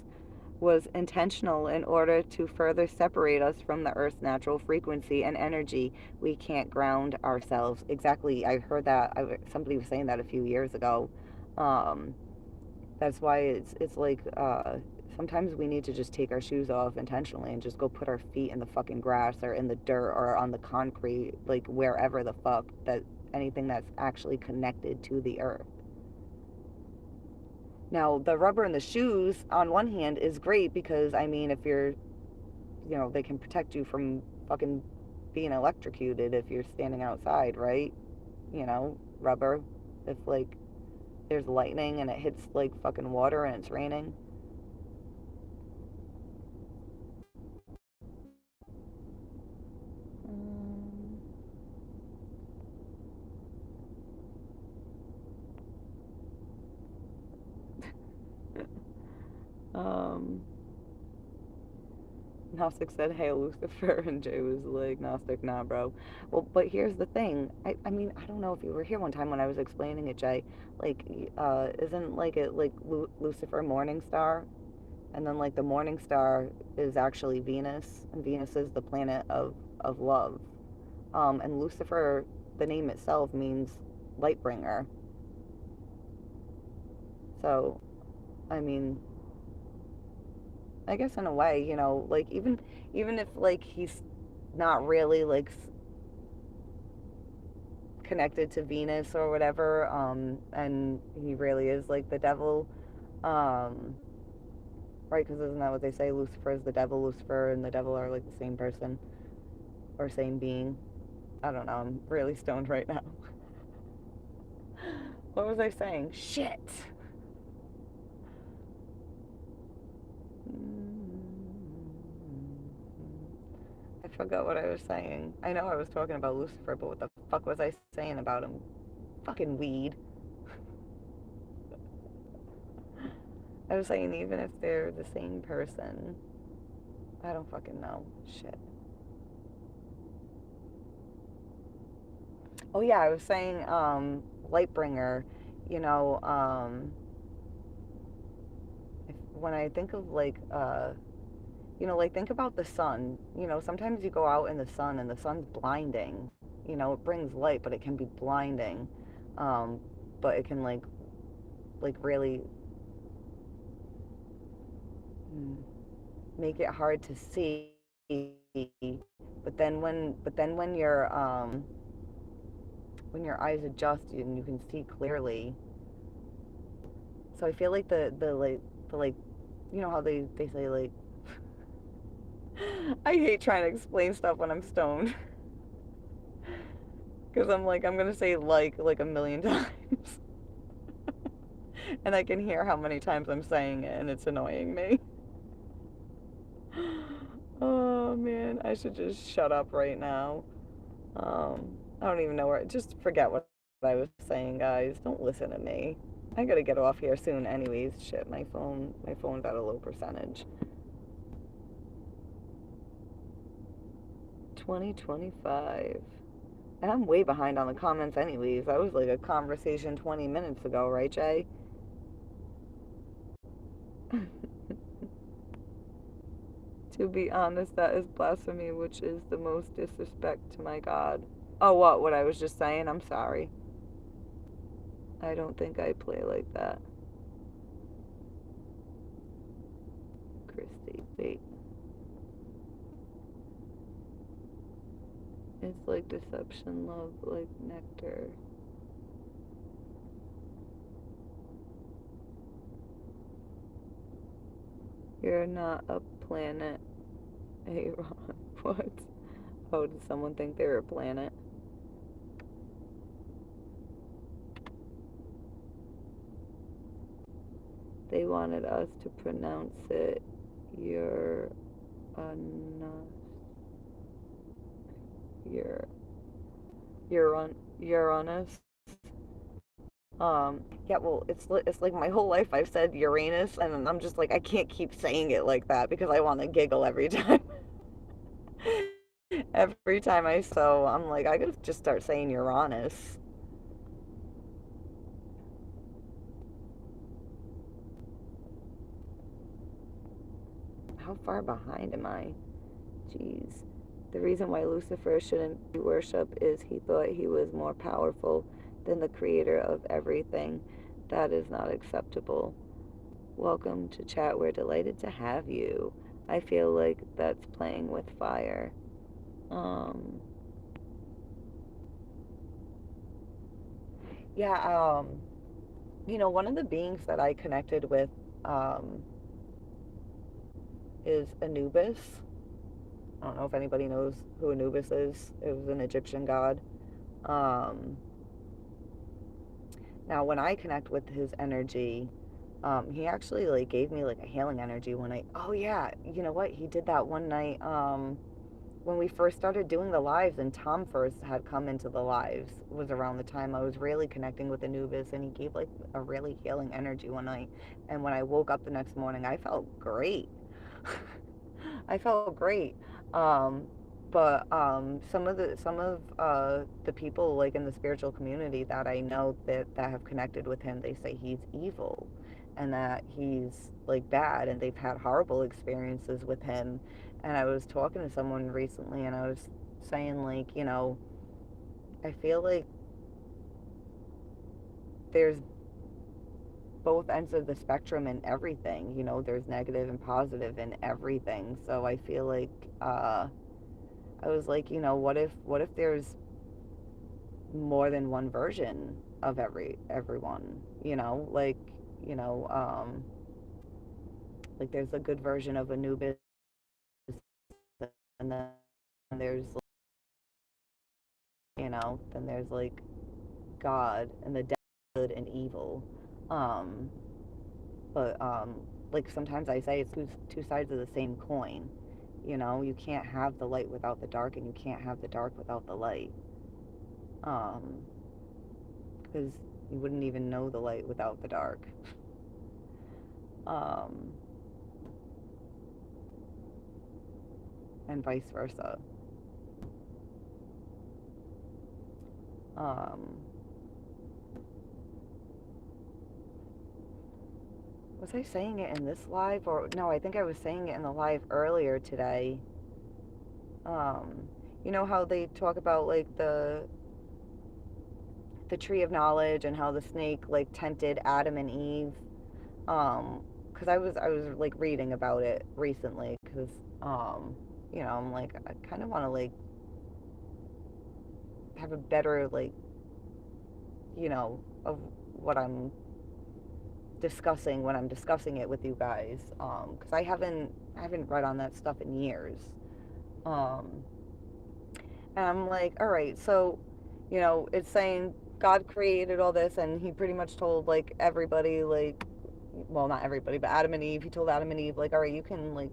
[SPEAKER 2] was intentional in order to further separate us from the Earth's natural frequency and energy. We can't ground ourselves. Exactly. I heard that. Somebody was saying that a few years ago. Um, that's why it's like sometimes we need to just take our shoes off intentionally and just go put our feet in the fucking grass or in the dirt or on the concrete, like wherever the fuck that anything that's actually connected to the earth. Now, the rubber in the shoes, on one hand, is great because, I mean, if you're, they can protect you from fucking being electrocuted if you're standing outside, right? Rubber. If, like, there's lightning and it hits, like, fucking water and it's raining. Um, Gnostic said, "Hey, Lucifer," and Jay was like, "Gnostic, nah, bro." Well, but here's the thing. I mean, I don't know if you were here one time when I was explaining it, Jay. Like, isn't like it like Lucifer morning star, and then like the morning star is actually Venus, and Venus is the planet of love. And Lucifer, the name itself means light bringer. So, I mean, I guess in a way, like even if like he's not really like connected to Venus or whatever, and he really is like the devil, um, right? Because isn't that what they say? Lucifer is the devil. Lucifer and the devil are like the same person or same being. I don't know. I'm really stoned right now. What was I saying? Shit. I forgot what I was saying. I know I was talking about Lucifer, but what the fuck was I saying about him? Fucking weed. I was saying even if they're the same person, I don't fucking know. Shit. Oh yeah, I was saying Lightbringer, you know, when I think of like like think about the sun. Sometimes you go out in the sun and the sun's blinding. It brings light, but it can be blinding. Um, but it can like really mm, make it hard to see. But then when your eyes adjust and you can see clearly. So I feel like the how they say like I hate trying to explain stuff when I'm stoned.
[SPEAKER 1] Because I'm like, I'm gonna say like a million times. And I can hear how many times I'm saying it, and it's annoying me. Oh man, I should just shut up right now. I don't even know where. Just forget what I was saying, guys. Don't listen to me. I gotta get off here soon, anyways. Shit, my phone's at a low percentage. 2025. And I'm way behind on the comments, anyways. That was like a conversation 20 minutes ago, right, Jay? To be honest, that is blasphemy, which is the most disrespect to my God. Oh, what? What I was just saying? I'm sorry. I don't think I play like that. Christy, wait. It's like deception, love, like nectar. You're not a planet. Hey, Ron. What? Oh, did someone think they were a planet? They wanted us to pronounce it Uranus. Ur, Uranus. Yeah, well, it's like my whole life I've said Uranus, and I'm just like I can't keep saying it like that because I want to giggle every time. Every time I'm like I gotta just start saying Uranus. How far behind am I? Jeez. The reason why Lucifer shouldn't be worshipped is he thought he was more powerful than the creator of everything. That is not acceptable. Welcome to chat. We're delighted to have you. I feel like that's playing with fire. Um, yeah, one of the beings that I connected with um, is Anubis. I don't know if anybody knows who Anubis is. It was an Egyptian god. Um, Now, when I connect with his energy, he actually like gave me like a healing energy one night. Oh yeah, you know what? He did that one night when we first started doing the lives, and Tom first had come into the lives. Was around the time I was really connecting with Anubis, and he gave like a really healing energy one night. And when I woke up the next morning, I felt great. I felt great. Um, but some of the people like in the spiritual community that I know that have connected with him, they say he's evil, and that he's like bad, and they've had horrible experiences with him. And I was talking to someone recently, and I was saying like, I feel like there's both ends of the spectrum in everything. There's negative and positive in everything. So I feel like I was like, what if there's more than one version of everyone, you know, um, like there's a good version of Anubis, and then there's, then there's like God and the devil, good and evil. Um, but like sometimes I say it's two sides of the same coin. You can't have the light without the dark, and you can't have the dark without the light. Um, because you wouldn't even know the light without the dark. Um, and vice versa. Um, was I saying it in this live, or no? I think I was saying it in the live earlier today. You know how they talk about like the tree of knowledge, and how the snake like tempted Adam and Eve. Because I was like reading about it recently, because um, I'm like I kind of want to like have a better like of what I'm discussing when I'm discussing it with you guys, because I haven't read on that stuff in years. um, and I'm like, all right, so
[SPEAKER 2] You know, it's saying God created all this, and he pretty much told like everybody, like, well, not everybody, but Adam and Eve, he told Adam and Eve, like, all right, you can like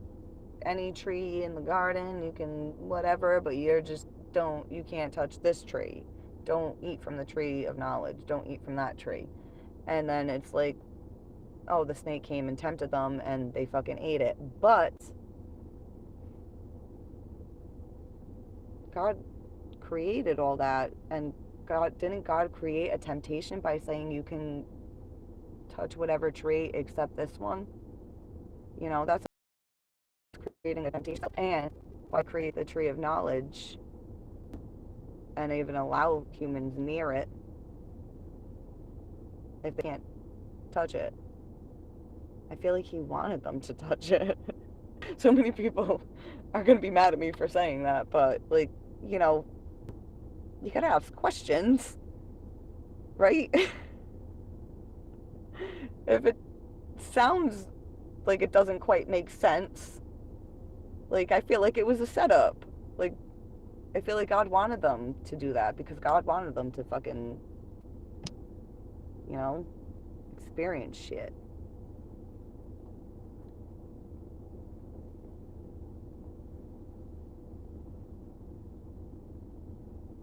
[SPEAKER 2] any tree in the garden, you can whatever, but you're just don't, you can't touch this tree. Don't eat from the tree of knowledge. Don't eat from that tree. And then it's like, oh, the snake came and tempted them and they fucking ate it. But God created all that, and God didn't God create a temptation by saying you can touch whatever tree except this one? You know, that's creating a temptation. And why create the tree of knowledge and even allow humans near it if they can't touch it? I feel like he wanted them to touch it. So many people are going to be mad at me for saying that, but like, you know, you gotta ask questions, right? If it sounds like it doesn't quite make sense, like, I feel like it was a setup. Like, I feel like God wanted them to do that because God wanted them to fucking, you know, experience shit.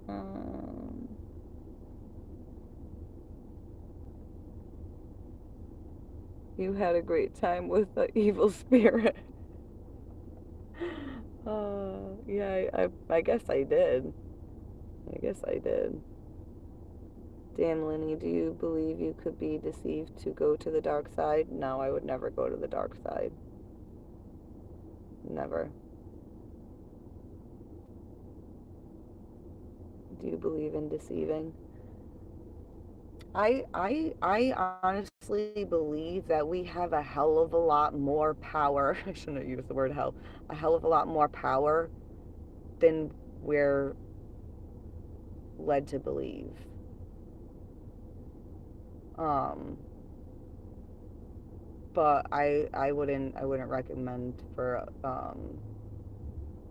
[SPEAKER 2] Um, you had a great time with the evil spirit. Yeah, I guess I did. I guess I did. Dan Linney, do you believe you could be deceived to go to the dark side? No, I would never go to the dark side. Never. Do you believe in deceiving? I honestly believe that we have a hell of a lot more power. I shouldn't have used the word hell. A hell of a lot more power than we're led to believe. Um, but I wouldn't recommend for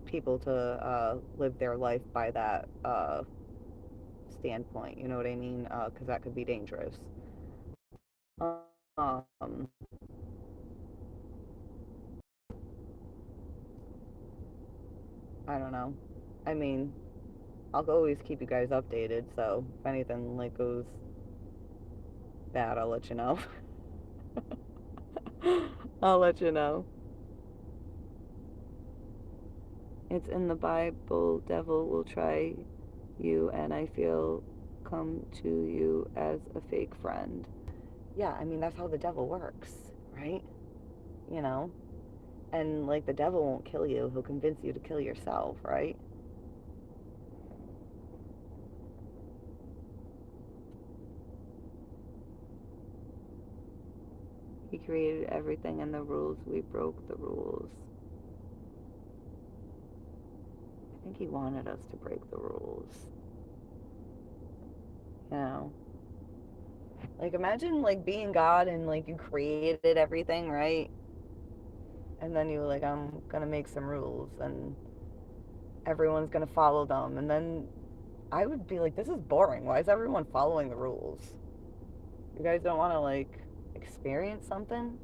[SPEAKER 2] people to live their life by that standpoint. You know what I mean? Because that could be dangerous. Um, I don't know. I mean, I'll always keep you guys updated. So if anything like goes bad, I'll let you know. I'll let you know. It's in the Bible. Devil will try you, and I feel come to you as a fake friend. Yeah, I mean that's how the devil works, right? You know, and like the devil won't kill you; he'll convince you to kill yourself, right? He created everything and the rules. We broke the rules. I think he wanted us to break the rules. You know, like imagine like being God and like you created everything, right? And then you were like, I'm gonna make some rules and everyone's gonna follow them. And then I would be like, this is boring. Why is everyone following the rules? You guys don't want to like experience something?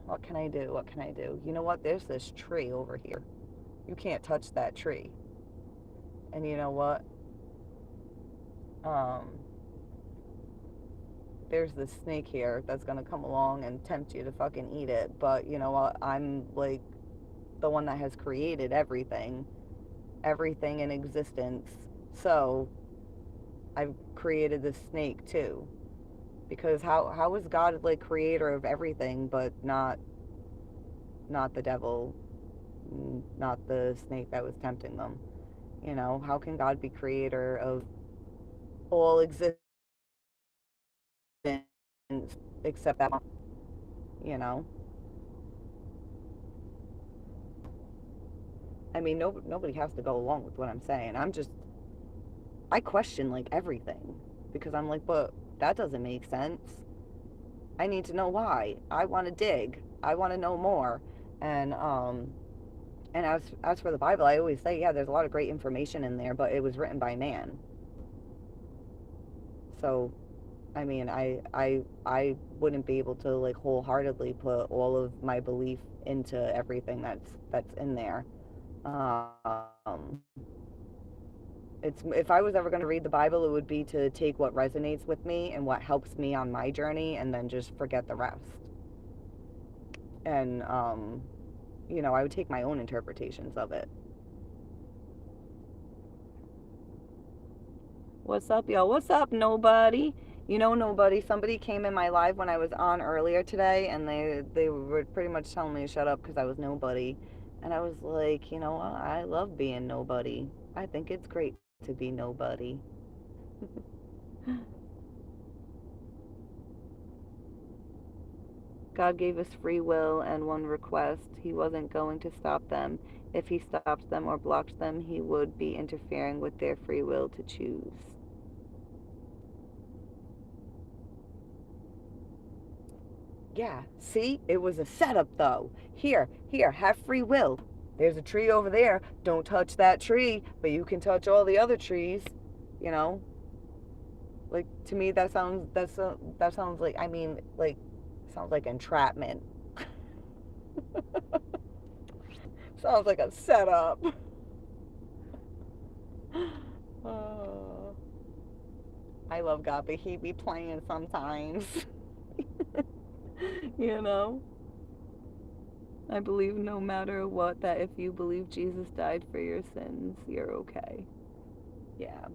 [SPEAKER 2] What can I do? What can I do? You know what? There's this tree over here. You can't touch that tree. And you know what? Um, there's this snake here that's gonna come along and tempt you to fucking eat it. But you know what? I'm like the one that has created everything, everything in existence. So I've created this snake too. Because how is God like creator of everything but not the devil, not the snake that was tempting them? You know, how can God be creator of all existence except that one? You know, I mean, nobody has to go along with what I'm saying. I question like everything because I'm like, but that doesn't make sense. I need to know why. I want to dig. I want to know more. And And as for the Bible, I always say, yeah, there's a lot of great information in there, but it was written by man. So, I mean, I wouldn't be able to like wholeheartedly put all of my belief into everything that's in there. It's if I was ever going to read the Bible, it would be to take what resonates with me and what helps me on my journey, and then just forget the rest. And I would take my own interpretations of it. What's up, y'all? What's up, nobody? Nobody. Somebody came in my live when I was on earlier today, and they were pretty much telling me to shut up because I was nobody. And I was like, you know what? I love being nobody. I think it's great to be nobody. God gave us free will and one request. He wasn't going to stop them. If he stopped them or blocked them, he would be interfering with their free will to choose. Yeah, see? It was a setup, though. Here, have free will. There's a tree over there. Don't touch that tree, but you can touch all the other trees. You know? Like, to me, that sounds like, sounds like entrapment. Sounds like a setup. Oh, I love God, but he be playing sometimes. you know? I believe no matter what, that if you believe Jesus died for your sins, you're okay. Yeah.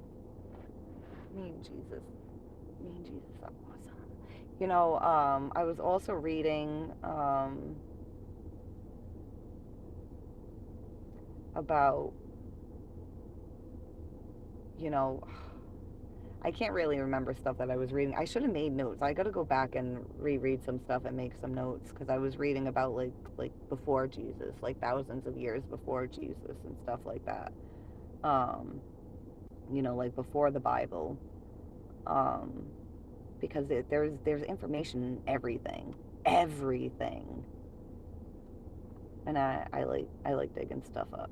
[SPEAKER 2] Me and Jesus. Me and Jesus are awesome. I was also reading about, you know, I can't really remember stuff that I was reading. I should have made notes. I got to go back and reread some stuff and make some notes because I was reading about like before Jesus, like thousands of years before Jesus and stuff like that. Um, like before the Bible. Um, because there's information in everything, and I like digging stuff up.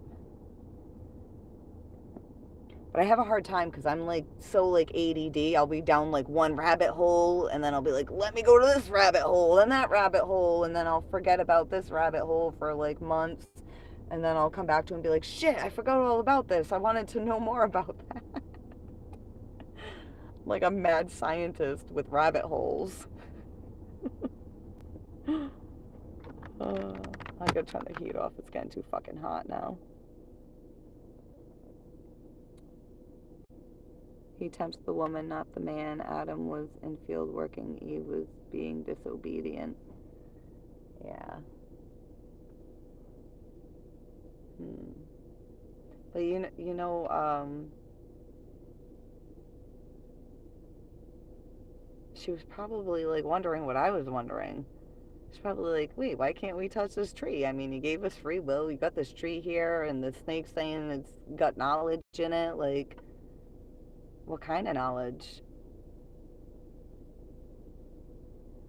[SPEAKER 2] But I have a hard time because I'm like so like ADD. I'll be down like one rabbit hole, and then I'll be like, let me go to this rabbit hole and that rabbit hole, and then I'll forget about this rabbit hole for like months, and then I'll come back to it and be like, shit, I forgot all about this. I wanted to know more about that. Like a mad scientist with rabbit holes. I gotta turn the heat off. It's getting too fucking hot now. He tempts the woman, not the man. Adam was in field working. Eve was being disobedient. Yeah. Hmm. But she was probably like wondering what I was wondering. She's probably like, wait, why can't we touch this tree? I mean, you gave us free will. You got this tree here, and the snake's saying it's got knowledge in it. Like, what kind of knowledge?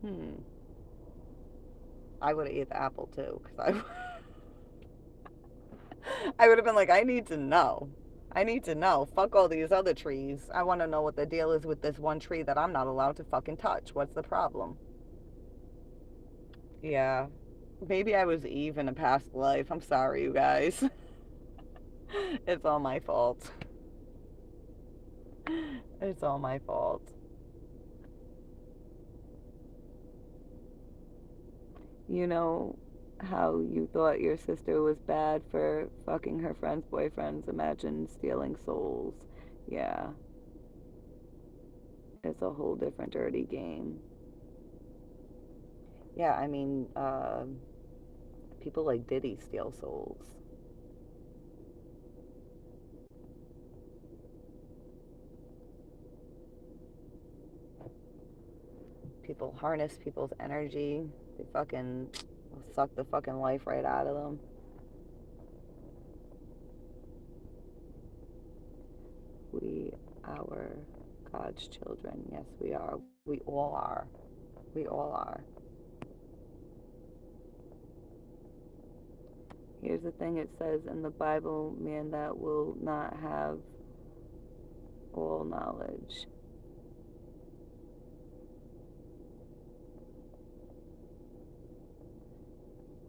[SPEAKER 2] Hmm. I would have ate the apple too, because I would have been like, I need to know. I need to know. Fuck all these other trees. I want to know what the deal is with this one tree that I'm not allowed to fucking touch. What's the problem? Yeah. Maybe I was Eve in a past life. I'm sorry, you guys. It's all my fault. It's all my fault. You know how you thought your sister was bad for fucking her friend's boyfriends? Imagine stealing souls. Yeah, it's a whole different dirty game. Yeah, I mean, people like Diddy steal souls. People harness people's energy. They fucking suck the fucking life right out of them. We are God's children. Yes, we are. We all are. We all are.
[SPEAKER 1] Here's the thing, it says in the Bible, man that will not have all knowledge.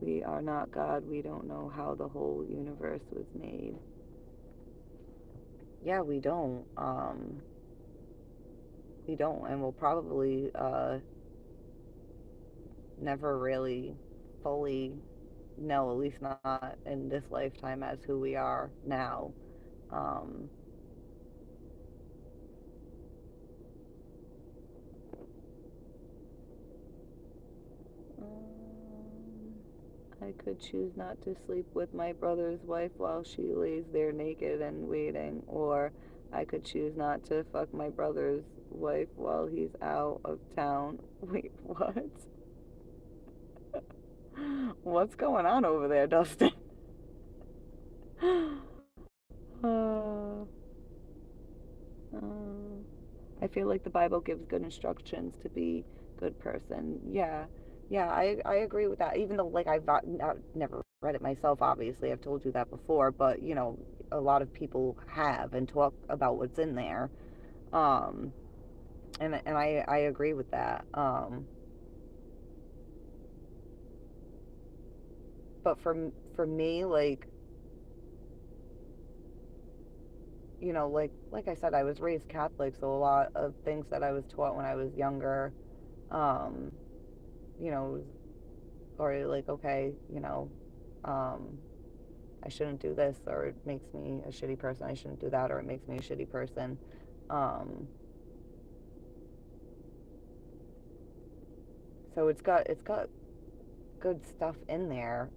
[SPEAKER 1] We are not God. We don't know how the whole universe was made.
[SPEAKER 2] Yeah, we don't. We don't, and we'll probably never really fully know, at least not in this lifetime, as who we are now. Um,
[SPEAKER 1] I could choose not to sleep with my brother's wife while she lays there naked and waiting, or I could choose not to fuck my brother's wife while he's out of town. Wait, what? What's going on over there, Dustin? uh, I feel like the Bible gives good instructions to be a good person. Yeah, yeah, I agree with that. Even though, like, I've never read it myself, obviously, I've told you that before, but, you know, a lot of people have and talk about what's in there. Um, and I agree with that. But for me, like, you know, like I said, I was raised Catholic, so a lot of things that I was taught when I was younger, um, you know, or like, okay, you know, um, I shouldn't do this, or it makes me a shitty person. I shouldn't do that, or it makes me a shitty person. Um, so it's got good stuff in there,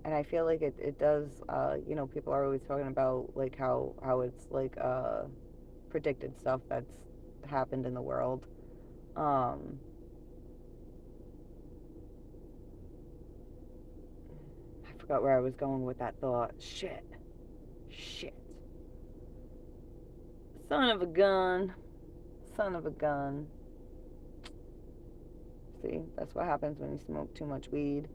[SPEAKER 1] and I feel like it does. You know, people are always talking about like how it's like predicted stuff that's happened in the world. Um, I forgot where I was going with that thought. Shit. Son of a gun. Son of a gun. See, that's what happens when you smoke too much weed.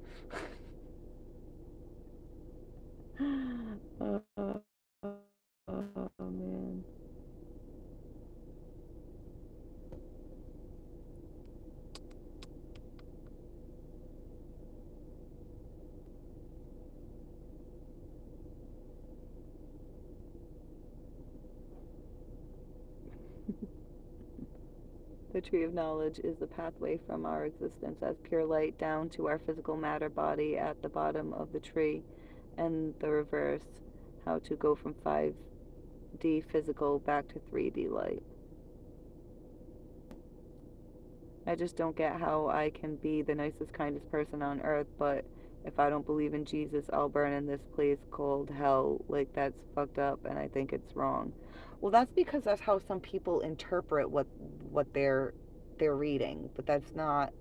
[SPEAKER 1] Oh, man. The tree of knowledge is the pathway from our existence as pure light down to our physical matter body at the bottom of the tree, and the reverse, how to go from 5D physical back to 3D light. I just don't get how I can be the nicest, kindest person on earth, but if I don't believe in Jesus, I'll burn in this place called hell. Like, that's fucked up, and I think it's wrong.
[SPEAKER 2] Well, that's because that's how some people interpret what they're reading, but that's not.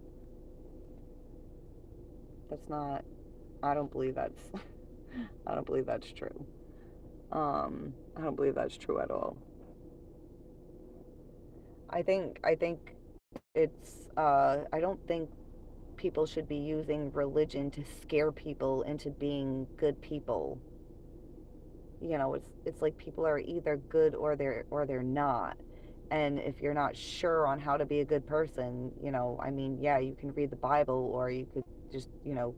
[SPEAKER 2] I don't believe that's. I don't believe that's true. I don't believe that's true at all. I think it's. I don't think people should be using religion to scare people into being good people. You know, it's like people are either good or they're not. And if you're not sure on how to be a good person, you know, I mean, yeah, you can read the Bible or you could just, you know,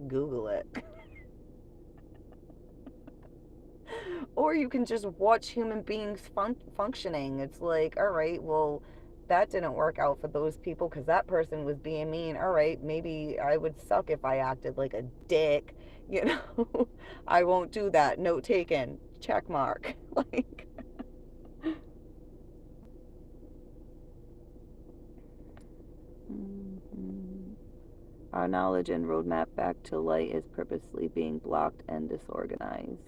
[SPEAKER 2] Google it. Or you can just watch human beings functioning. It's like, all right, well, that didn't work out for those people because that person was being mean. All right, maybe I would suck if I acted like a dick. You know, I won't do that. Note taken. Check mark. Like,
[SPEAKER 1] Mm-hmm. Our knowledge and roadmap back to light is purposely being blocked and disorganized.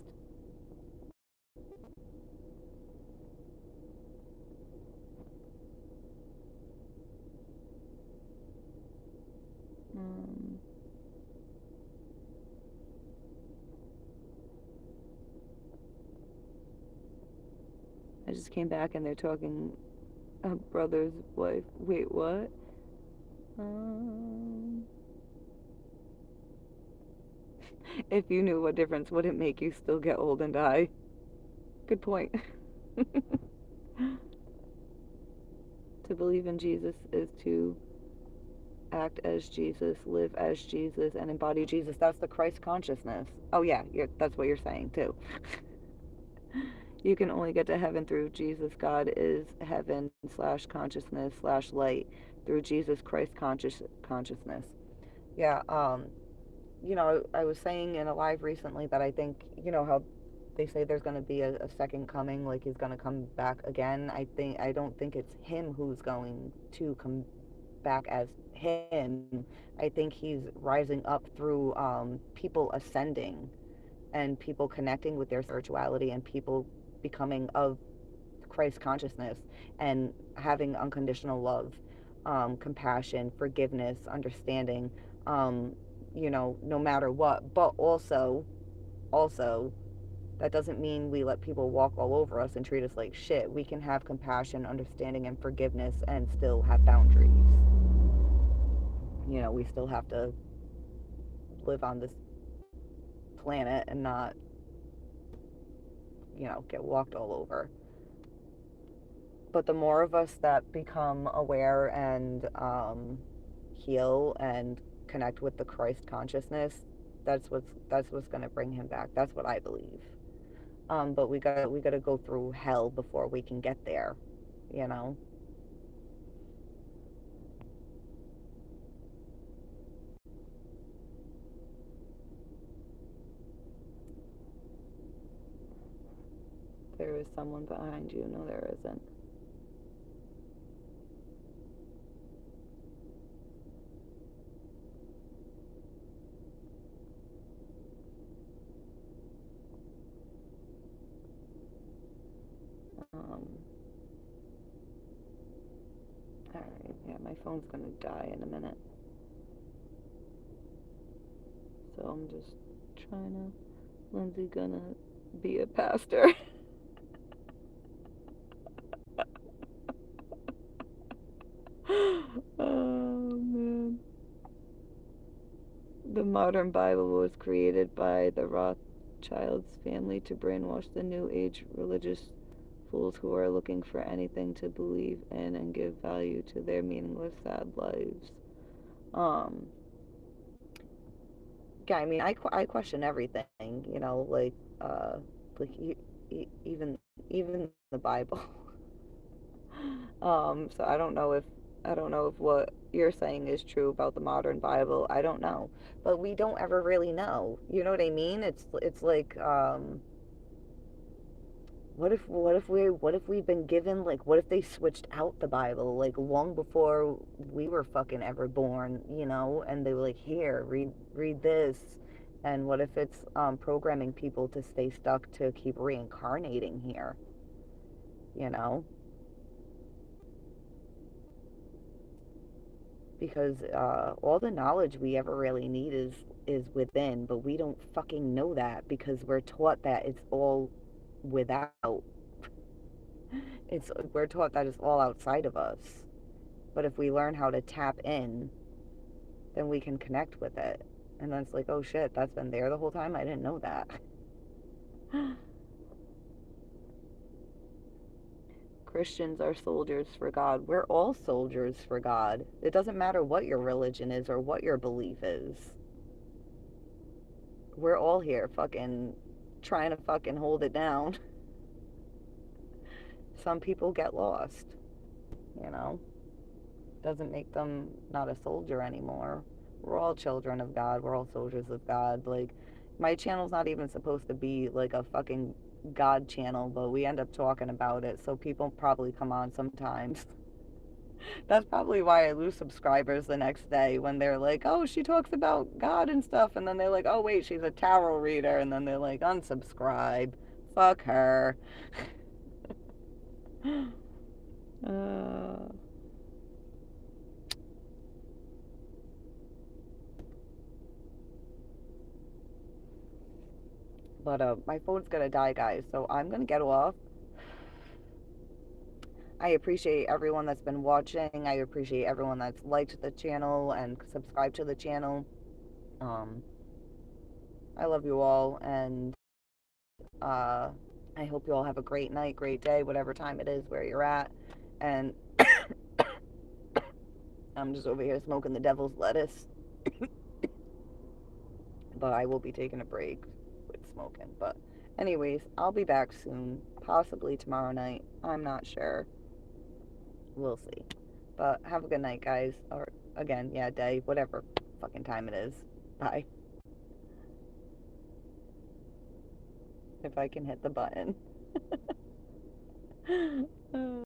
[SPEAKER 1] Um, I just came back and they're talking a brother's wife. Wait, what? Um, If you knew, what difference would it make? You still get old and die. Good point. To believe in Jesus is to act as Jesus, live as Jesus, and embody Jesus. That's the Christ consciousness. Oh yeah, that's what you're saying too. You can only get to heaven through Jesus. God is heaven slash consciousness slash light through Jesus Christ consciousness. Yeah. I was saying in a live recently that I think, how they say there's going to be a second coming, like he's going to come back again. I don't think it's him who's going to come back as him. I think he's rising up through people ascending and people connecting with their spirituality and people becoming of Christ consciousness and having unconditional love, compassion, forgiveness, understanding, um, no matter what. But also, that doesn't mean we let people walk all over us and treat us like shit. We can have compassion, understanding, and forgiveness and still have boundaries. We still have to live on this planet and not, get walked all over. But the more of us that become aware and heal and connect with the Christ consciousness, that's what's going to bring him back. That's what I believe. But we gotta go through hell before we can get there. You know. There is someone behind you. No, there isn't. Um, Alright, yeah, my phone's gonna die in a minute. So I'm just trying to. Lindsay gonna be a pastor. Oh man. The modern Bible was created by the Rothschilds family to brainwash the New Age religious fools who are looking for anything to believe in and give value to their meaningless, sad lives. Um, yeah, I mean, I question everything, uh, like even the Bible. So I don't know if what you're saying is true about the modern Bible. I don't know, but we don't ever really know. You know what I mean? It's like what if we've been given, like, what if they switched out the Bible like long before we were fucking ever born, and they were like, here, read this. And what if it's programming people to stay stuck to keep reincarnating here, you know because all the knowledge we ever really need is within, but we don't fucking know that because we're taught that it's all without. We're taught that it's all outside of us. But if we learn how to tap in, then we can connect with it. And then it's like, oh shit, that's been there the whole time. I didn't know that. Christians are soldiers for God. We're all soldiers for God. It doesn't matter what your religion is or what your belief is. We're all here fucking trying to fucking hold it down. Some people get lost, you know? Doesn't make them not a soldier anymore. We're all children of God. We're all soldiers of God. Like, my channel's not even supposed to be like a fucking God channel, but we end up talking about it, so people probably come on sometimes. That's probably why I lose subscribers the next day when they're like, oh, she talks about God and stuff, and then they're like, oh, wait, she's a tarot reader, and then they're like, unsubscribe. Fuck her. uh, but my phone's gonna die, guys, so I'm gonna get off. I appreciate everyone that's been watching. I appreciate everyone that's liked the channel and subscribed to the channel. Um,
[SPEAKER 2] I love you all, and uh, I hope you all have a great night, great day, whatever time it is where you're at. And I'm just over here smoking the devil's lettuce, but I will be taking a break with smoking. But, anyways, I'll be back soon, possibly tomorrow night. I'm not sure. We'll see. But have a good night, guys. Or, again, yeah, day, whatever fucking time it is. Bye. If I can hit the button.